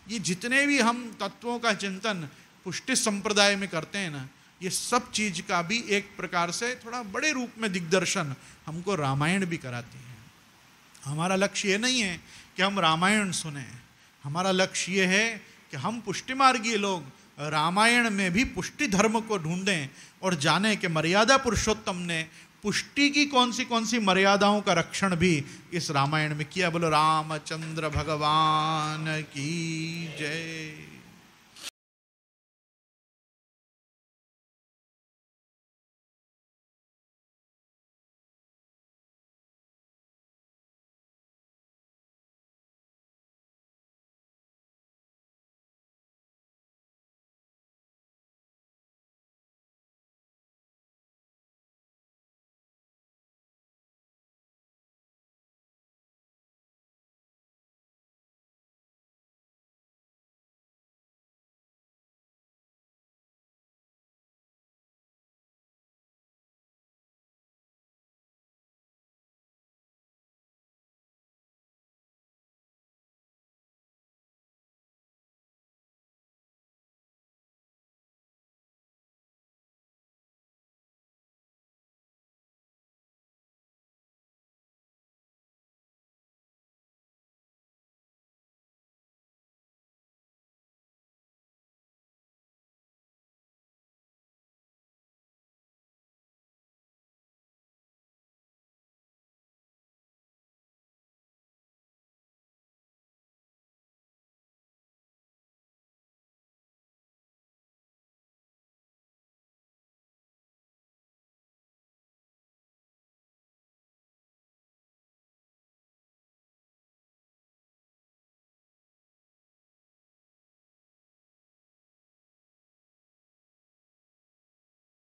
ये जितने भी हम तत्वों का चिंतन पुष्टि संप्रदाय में करते हैं ना, ये सब चीज का भी एक प्रकार से थोड़ा बड़े रूप में दिग्दर्शन हमको रामायण भी कराती है। हमारा लक्ष्य ये नहीं है कि हम रामायण सुने, हमारा लक्ष्य ये है कि हम पुष्टि मार्गीय लोग रामायण में भी पुष्टि धर्म को ढूंढें और जाने कि मर्यादा पुरुषोत्तम ने पुष्टि की कौन सी मर्यादाओं का रक्षण भी इस रामायण में किया। बोलो रामचंद्र भगवान की जय।